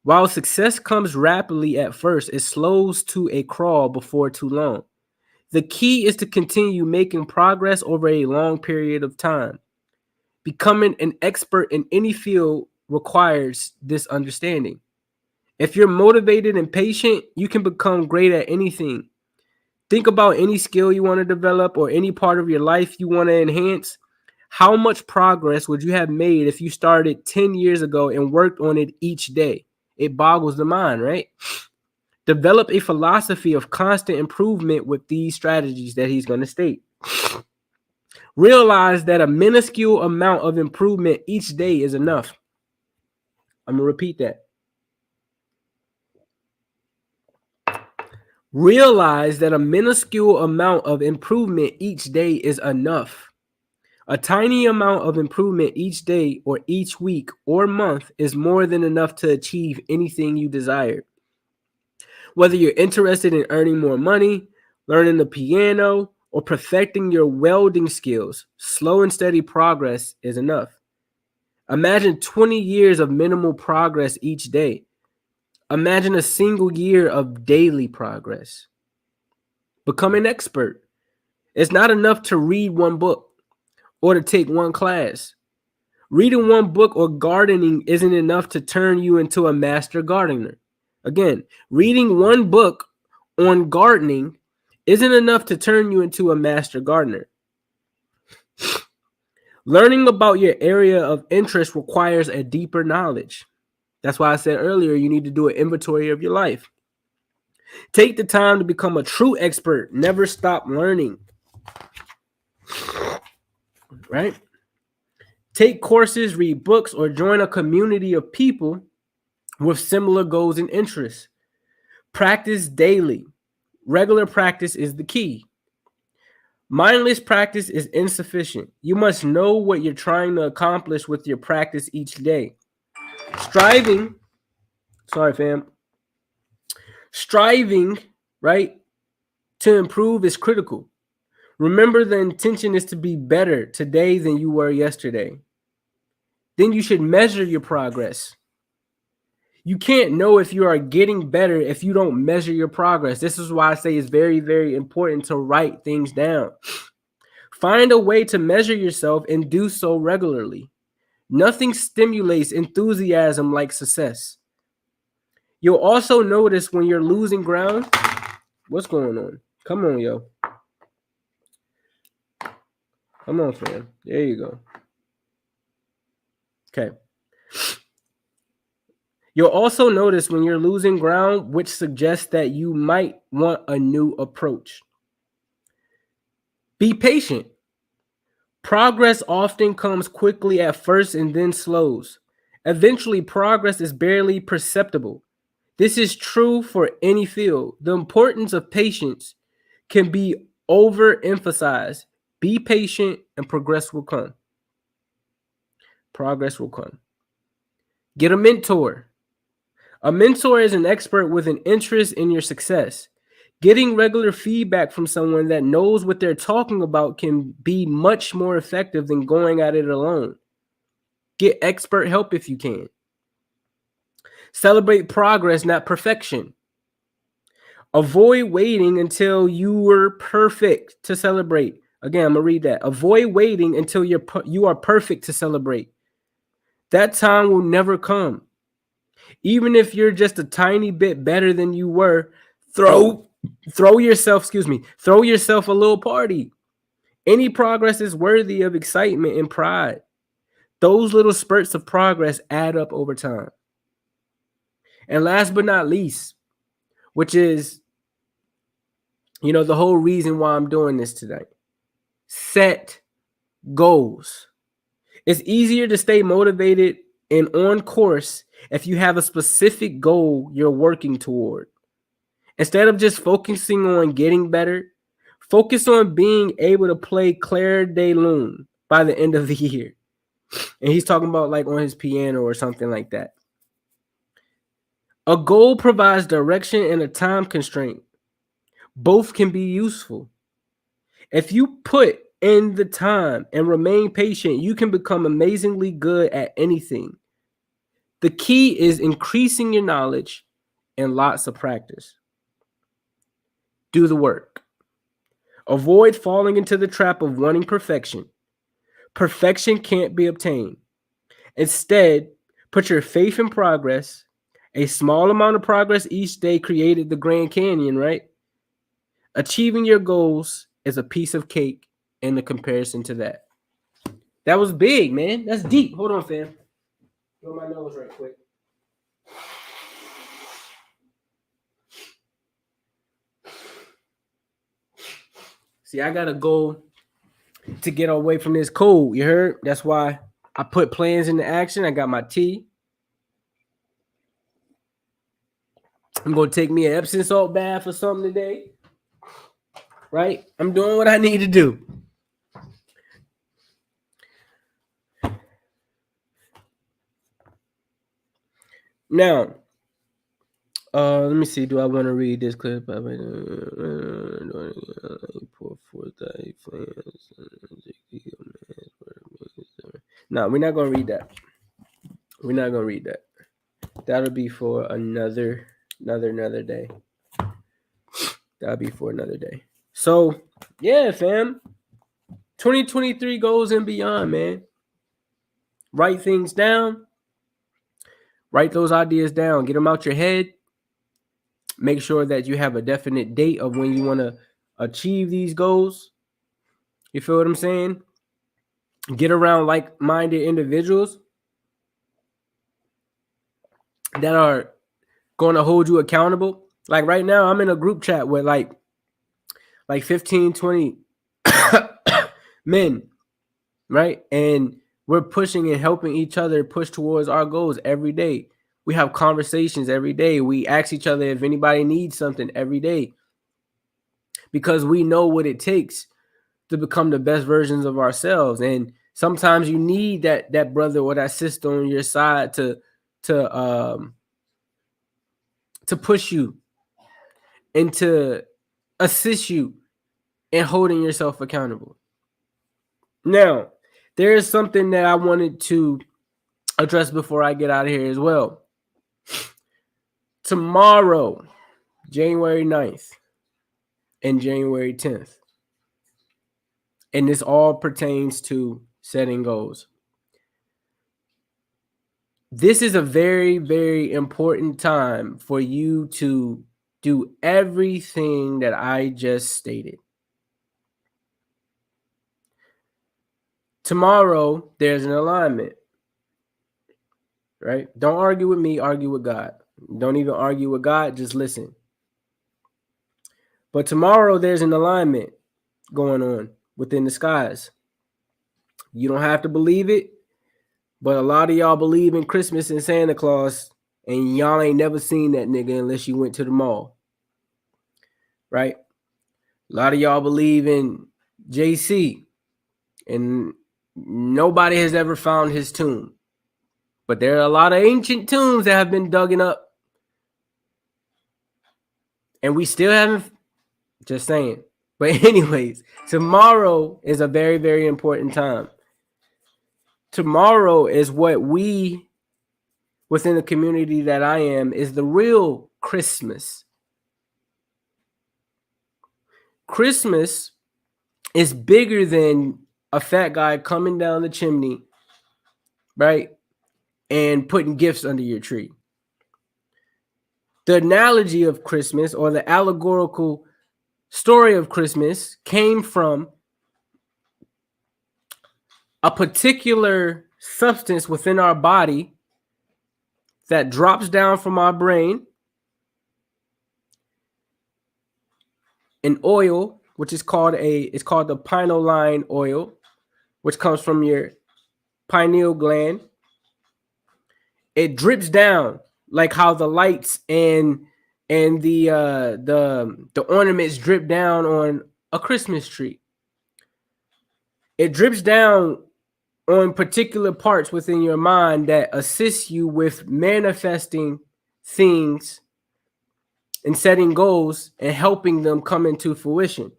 While success comes rapidly at first, it slows to a crawl before too long. The key is to continue making progress over a long period of time. Becoming an expert in any field requires this understanding. If you're motivated and patient, you can become great at anything. Think about any skill you want to develop or any part of your life you want to enhance. How much progress would you have made if you started 10 years ago and worked on it each day? It boggles the mind, right? Develop a philosophy of constant improvement with these strategies that he's going to state. Realize that a minuscule amount of improvement each day is enough. I'm going to repeat that. Realize that a minuscule amount of improvement each day is enough. A tiny amount of improvement each day or each week or month is more than enough to achieve anything you desire. Whether you're interested in earning more money, learning the piano, or perfecting your welding skills, slow and steady progress is enough. Imagine 20 years of minimal progress each day. Imagine a single year of daily progress. Become an expert. It's not enough to read one book or to take one class. Reading one book or gardening isn't enough to turn you into a master gardener. Again, reading one book on gardening isn't enough to turn you into a master gardener. Learning about your area of interest requires a deeper knowledge. That's why I said earlier, you need to do an inventory of your life. Take the time to become a true expert. Never stop learning. Right? Take courses, read books, or join a community of people with similar goals and interests. Practice daily. Regular practice is the key. Mindless practice is insufficient. You must know what you're trying to accomplish with your practice each day. Striving, right, to improve is critical. Remember, the intention is to be better today than you were yesterday. Then you should measure your progress. You can't know if you are getting better if you don't measure your progress. This is why I say it's very, very important to write things down. Find a way to measure yourself and do so regularly. Nothing stimulates enthusiasm like success. You'll also notice when you're losing ground. What's going on? Come on, yo. Come on, fam. There you go. Okay. You'll also notice when you're losing ground, which suggests that you might want a new approach. Be patient. Progress often comes quickly at first and then slows. Eventually, progress is barely perceptible. This is true for any field. The importance of patience can be overemphasized. Be patient and progress will come. Progress will come. Get a mentor. A mentor is an expert with an interest in your success. Getting regular feedback from someone that knows what they're talking about can be much more effective than going at it alone. Get expert help if you can. Celebrate progress, not perfection. Avoid waiting until you were perfect to celebrate. Again, I'm going to read that. Avoid waiting until you are perfect to celebrate. That time will never come. Even if you're just a tiny bit better than you were, throw yourself a little party. Any progress is worthy of excitement and pride. Those little spurts of progress add up over time. And last but not least, which is, the whole reason why I'm doing this today, set goals. It's easier to stay motivated and on course if you have a specific goal you're working toward. Instead of just focusing on getting better, focus on being able to play 𝚂𝙷𝙰𝚁𝙴 by the end of the year. And he's talking about like on his piano or something like that. A goal provides direction and a time constraint. Both can be useful. If you put in the time and remain patient, you can become amazingly good at anything. The key is increasing your knowledge and lots of practice. Do the work. Avoid falling into the trap of wanting perfection. Perfection can't be obtained. Instead, put your faith in progress. A small amount of progress each day created the Grand Canyon, right? Achieving your goals is a piece of cake in the comparison to that. That was big, man. That's deep. Hold on, fam. Blow my nose right quick. See, I got a goal to get away from this cold. You heard? That's why I put plans into action. I got my tea. I'm going to take me an Epsom salt bath or something today. Right? I'm doing what I need to do. Now, let me see. Do I want to read this clip? No, we're not going to read that. We're not going to read that. That'll be for another day. That'll be for another day. So, yeah, fam. 2023 goes and beyond, man. Write things down. Write those ideas down. Get them out your head. Make sure that you have a definite date of when you want to achieve these goals. You feel what I'm saying? Get around like-minded individuals that are going to hold you accountable. Like right now, I'm in a group chat with like 15, 20 men, right? And we're pushing and helping each other push towards our goals every day. We have conversations every day. We ask each other if anybody needs something every day because we know what it takes to become the best versions of ourselves. And sometimes you need that brother or that sister on your side to push you and to assist you in holding yourself accountable. Now, there is something that I wanted to address before I get out of here as well. Tomorrow, January 9th and January 10th, and this all pertains to setting goals. This is a very, very important time for you to do everything that I just stated. Tomorrow, there's an alignment, right? Don't argue with me, argue with God. Don't even argue with God, just listen. But tomorrow, there's an alignment going on within the skies. You don't have to believe it, but a lot of y'all believe in Christmas and Santa Claus, and y'all ain't never seen that nigga unless you went to the mall, right? A lot of y'all believe in JC, and nobody has ever found his tomb. But there are a lot of ancient tombs that have been dug up, and we still haven't, just saying. But anyways, tomorrow is a very, very important time. Tomorrow is what we, within the community that I am, is the real Christmas. Christmas is bigger than a fat guy coming down the chimney, right, and putting gifts under your tree. The analogy of Christmas, or the allegorical story of Christmas, came from a particular substance within our body that drops down from our brain, an oil, which is called the pineal oil, which comes from your pineal gland. It drips down like how the lights and the ornaments drip down on a Christmas tree. It drips down on particular parts within your mind that assist you with manifesting things and setting goals and helping them come into fruition.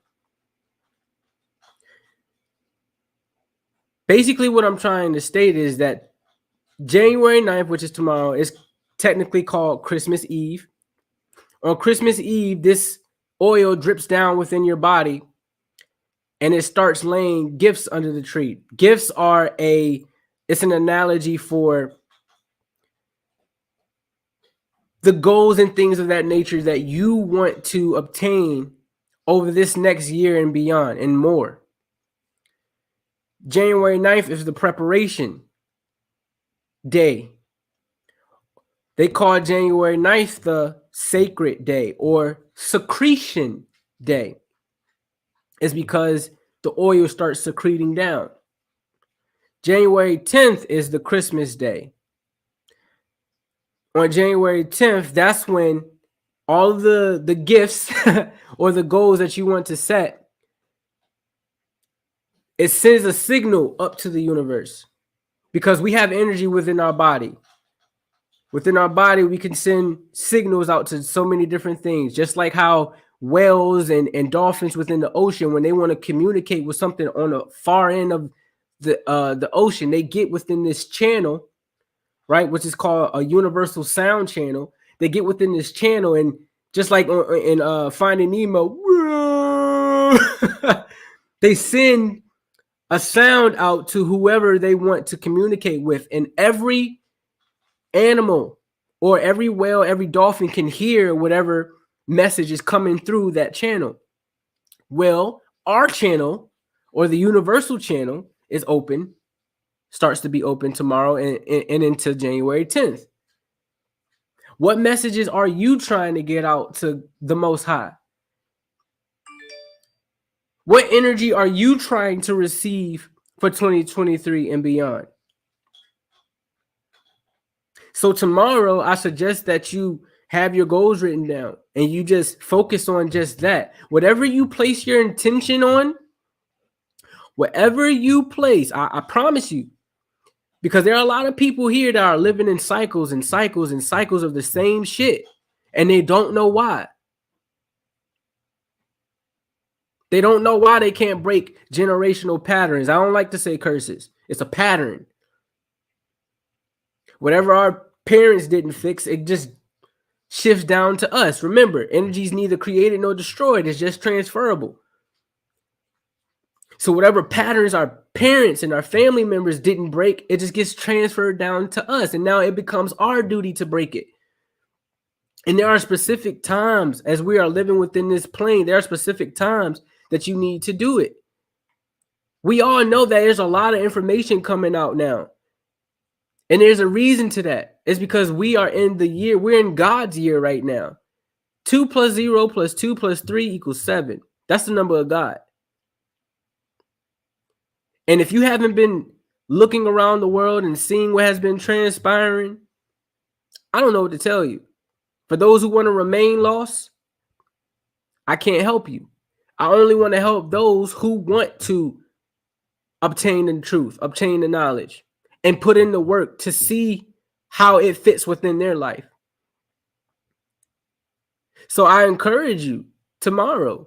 Basically, what I'm trying to state is that January 9th, which is tomorrow, is technically called Christmas Eve. On Christmas Eve, this oil drips down within your body and it starts laying gifts under the tree. Gifts are it's an analogy for the goals and things of that nature that you want to obtain over this next year and beyond and more. January 9th is the preparation day. They call January 9th the sacred day or secretion day. It's because the oil starts secreting down. January 10th is the Christmas day. On January 10th, that's when all the gifts or the goals that you want to set, it sends a signal up to the universe because we have energy within our body. Within our body, we can send signals out to so many different things, just like how whales and dolphins within the ocean, when they want to communicate with something on the far end of the ocean, they get within this channel, right, which is called a universal sound channel. They get within this channel, and just like in Finding Nemo, they send a sound out to whoever they want to communicate with, and every animal or every whale, every dolphin can hear whatever message is coming through that channel. Well, our channel, or the universal channel, is open, starts to be open tomorrow and into January 10th. What messages are you trying to get out to the Most High? What energy are you trying to receive for 2023 and beyond? So tomorrow, I suggest that you have your goals written down and you just focus on just that. Whatever you place your intention on, whatever you place, I promise you, because there are a lot of people here that are living in cycles and cycles and cycles of the same shit, and they don't know why. They don't know why they can't break generational patterns. I don't like to say curses. It's a pattern. Whatever our parents didn't fix, it just shifts down to us. Remember, energy is neither created nor destroyed. It's just transferable. So whatever patterns our parents and our family members didn't break, it just gets transferred down to us. And now it becomes our duty to break it. And there are specific times, as we are living within this plane, there are specific times that you need to do it. We all know that there's a lot of information coming out now. And there's a reason to that. It's because we are in the year, we're in God's year right now. 2 + 0 + 2 + 3 = 7. That's the number of God. And if you haven't been looking around the world and seeing what has been transpiring, I don't know what to tell you. For those who want to remain lost, I can't help you. I only want to help those who want to obtain the truth, obtain the knowledge, and put in the work to see how it fits within their life. So I encourage you tomorrow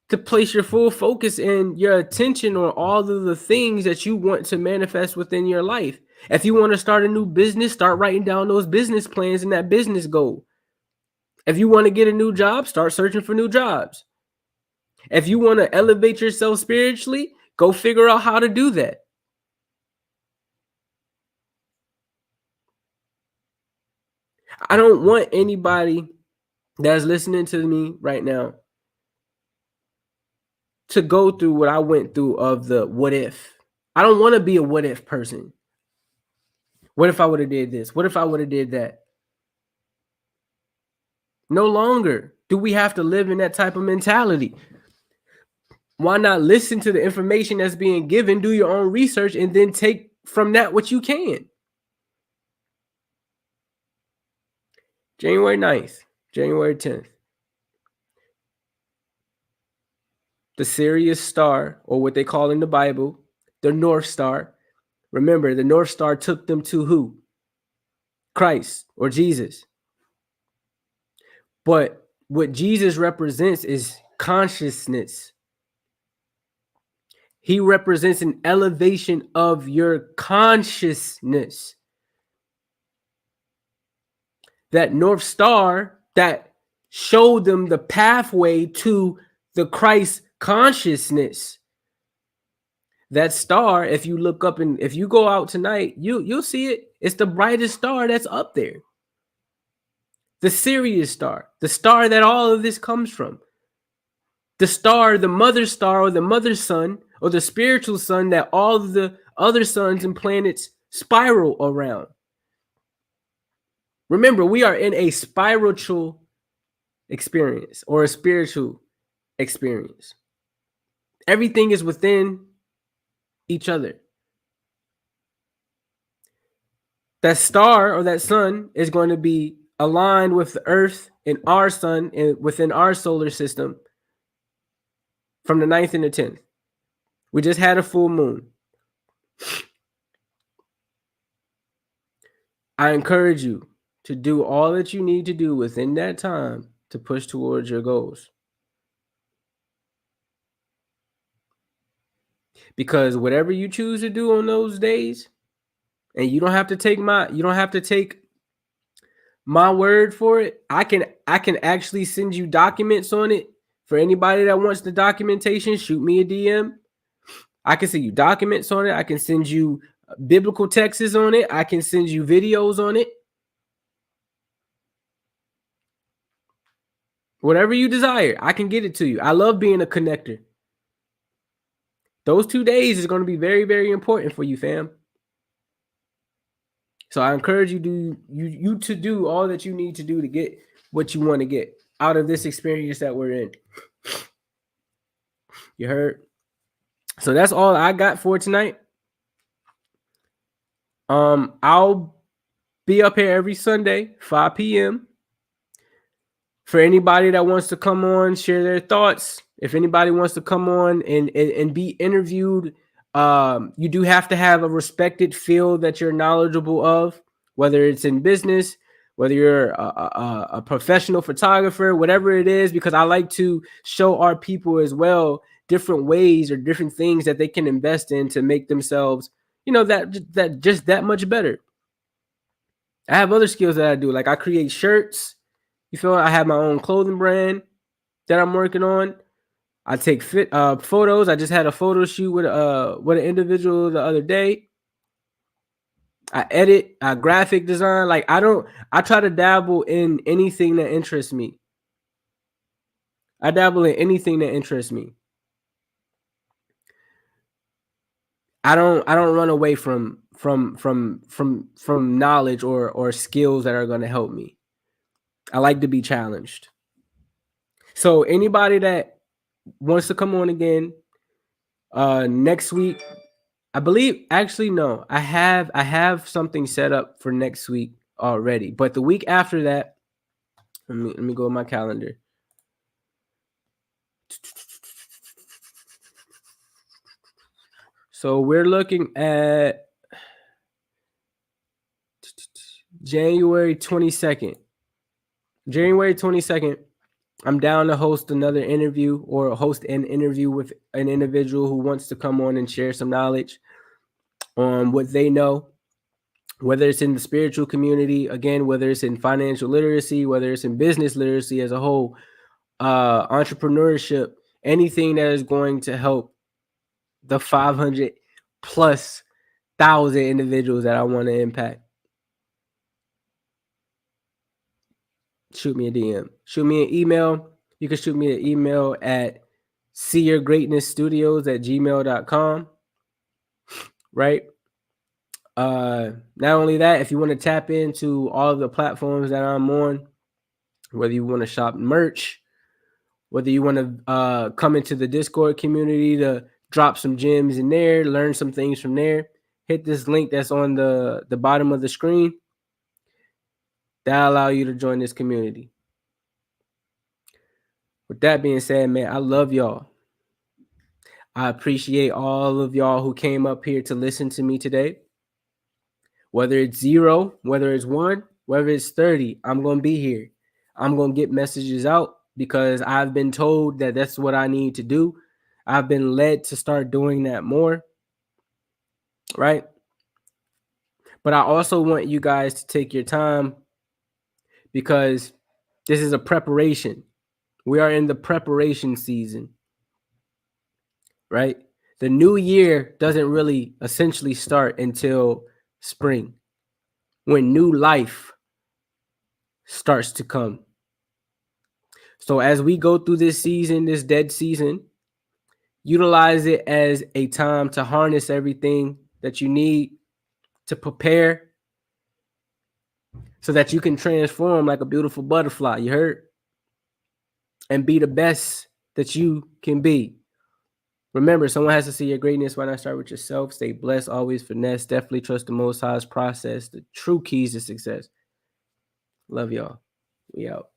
to place your full focus and your attention on all of the things that you want to manifest within your life. If you want to start a new business, start writing down those business plans and that business goal. If you want to get a new job, start searching for new jobs. If you want to elevate yourself spiritually, go figure out how to do that. I don't want anybody that's listening to me right now to go through what I went through of the what if. I don't want to be a what if person. What if I would have did this? What if I would have did that? No longer do we have to live in that type of mentality. Why not listen to the information that's being given, do your own research, and then take from that what you can? January 9th, January 10th. The Sirius star, or what they call in the Bible, the North Star. Remember, the North Star took them to who? Christ or Jesus. But what Jesus represents is consciousness. He represents an elevation of your consciousness. That North Star that showed them the pathway to the Christ consciousness. That star, if you look up and if you go out tonight, you'll see it. It's the brightest star that's up there. The Sirius star, the star that all of this comes from. The star, the mother star, or the mother sun, or the spiritual sun that all of the other suns and planets spiral around. Remember, we are in a spiritual experience or a spiritual experience. Everything is within each other. That star or that sun is going to be aligned with the earth and our sun and within our solar system from the 9th and the 10th. We just had a full moon. I encourage you to do all that you need to do within that time to push towards your goals. Because whatever you choose to do on those days, and you don't have to take my word for it. I can actually send you documents on it. For anybody that wants the documentation, shoot me a DM. I can send you documents on it. I can send you biblical texts on it. I can send you videos on it. Whatever you desire, I can get it to you. I love being a connector. Those 2 days is going to be very, very important for you, fam. So I encourage you to do all that you need to do to get what you want to get out of this experience that we're in. You heard? So that's all I got for tonight. I'll be up here every Sunday, 5 p.m. For anybody that wants to come on, share their thoughts. If anybody wants to come on and be interviewed, you do have to have a respected field that you're knowledgeable of, whether it's in business, whether you're a professional photographer, whatever it is, because I like to show our people as well different ways or different things that they can invest in to make themselves, that just that much better. I have other skills that I do. Like I create shirts. You feel I have my own clothing brand that I'm working on. I take photos. I just had a photo shoot with an individual the other day. I edit, I graphic design. Like I try to dabble in anything that interests me. I dabble in anything that interests me. I don't run away from knowledge or skills that are going to help me. I like to be challenged. So anybody that wants to come on again next week, I believe actually no, I have something set up for next week already. But the week after that, let me go to my calendar. So we're looking at January 22nd. January 22nd, I'm down to host another interview or host an interview with an individual who wants to come on and share some knowledge on what they know, whether it's in the spiritual community, again, whether it's in financial literacy, whether it's in business literacy as a whole, entrepreneurship, anything that is going to help the 500 plus thousand individuals that I want to impact. Shoot me a DM. Shoot me an email. You can shoot me an email at seeyourgreatnessstudios@gmail.com. Right? Not only that, if you want to tap into all of the platforms that I'm on, whether you want to shop merch, whether you want to come into the Discord community to drop some gems in there, learn some things from there, hit this link that's on the bottom of the screen. That'll allow you to join this community. With that being said, man, I love y'all. I appreciate all of y'all who came up here to listen to me today. Whether it's 0, whether it's 1, whether it's 30, I'm going to be here. I'm going to get messages out because I've been told that that's what I need to do. I've been led to start doing that more. Right? But I also want you guys to take your time because this is a preparation. We are in the preparation season. Right? The new year doesn't really essentially start until spring, when new life starts to come. So as we go through this season, this dead season, utilize it as a time to harness everything that you need to prepare so that you can transform like a beautiful butterfly, you heard? And be the best that you can be. Remember, someone has to see your greatness. Why not start with yourself? Stay blessed, always finesse. Definitely trust the Most High's process, the true keys to success. Love y'all. We out.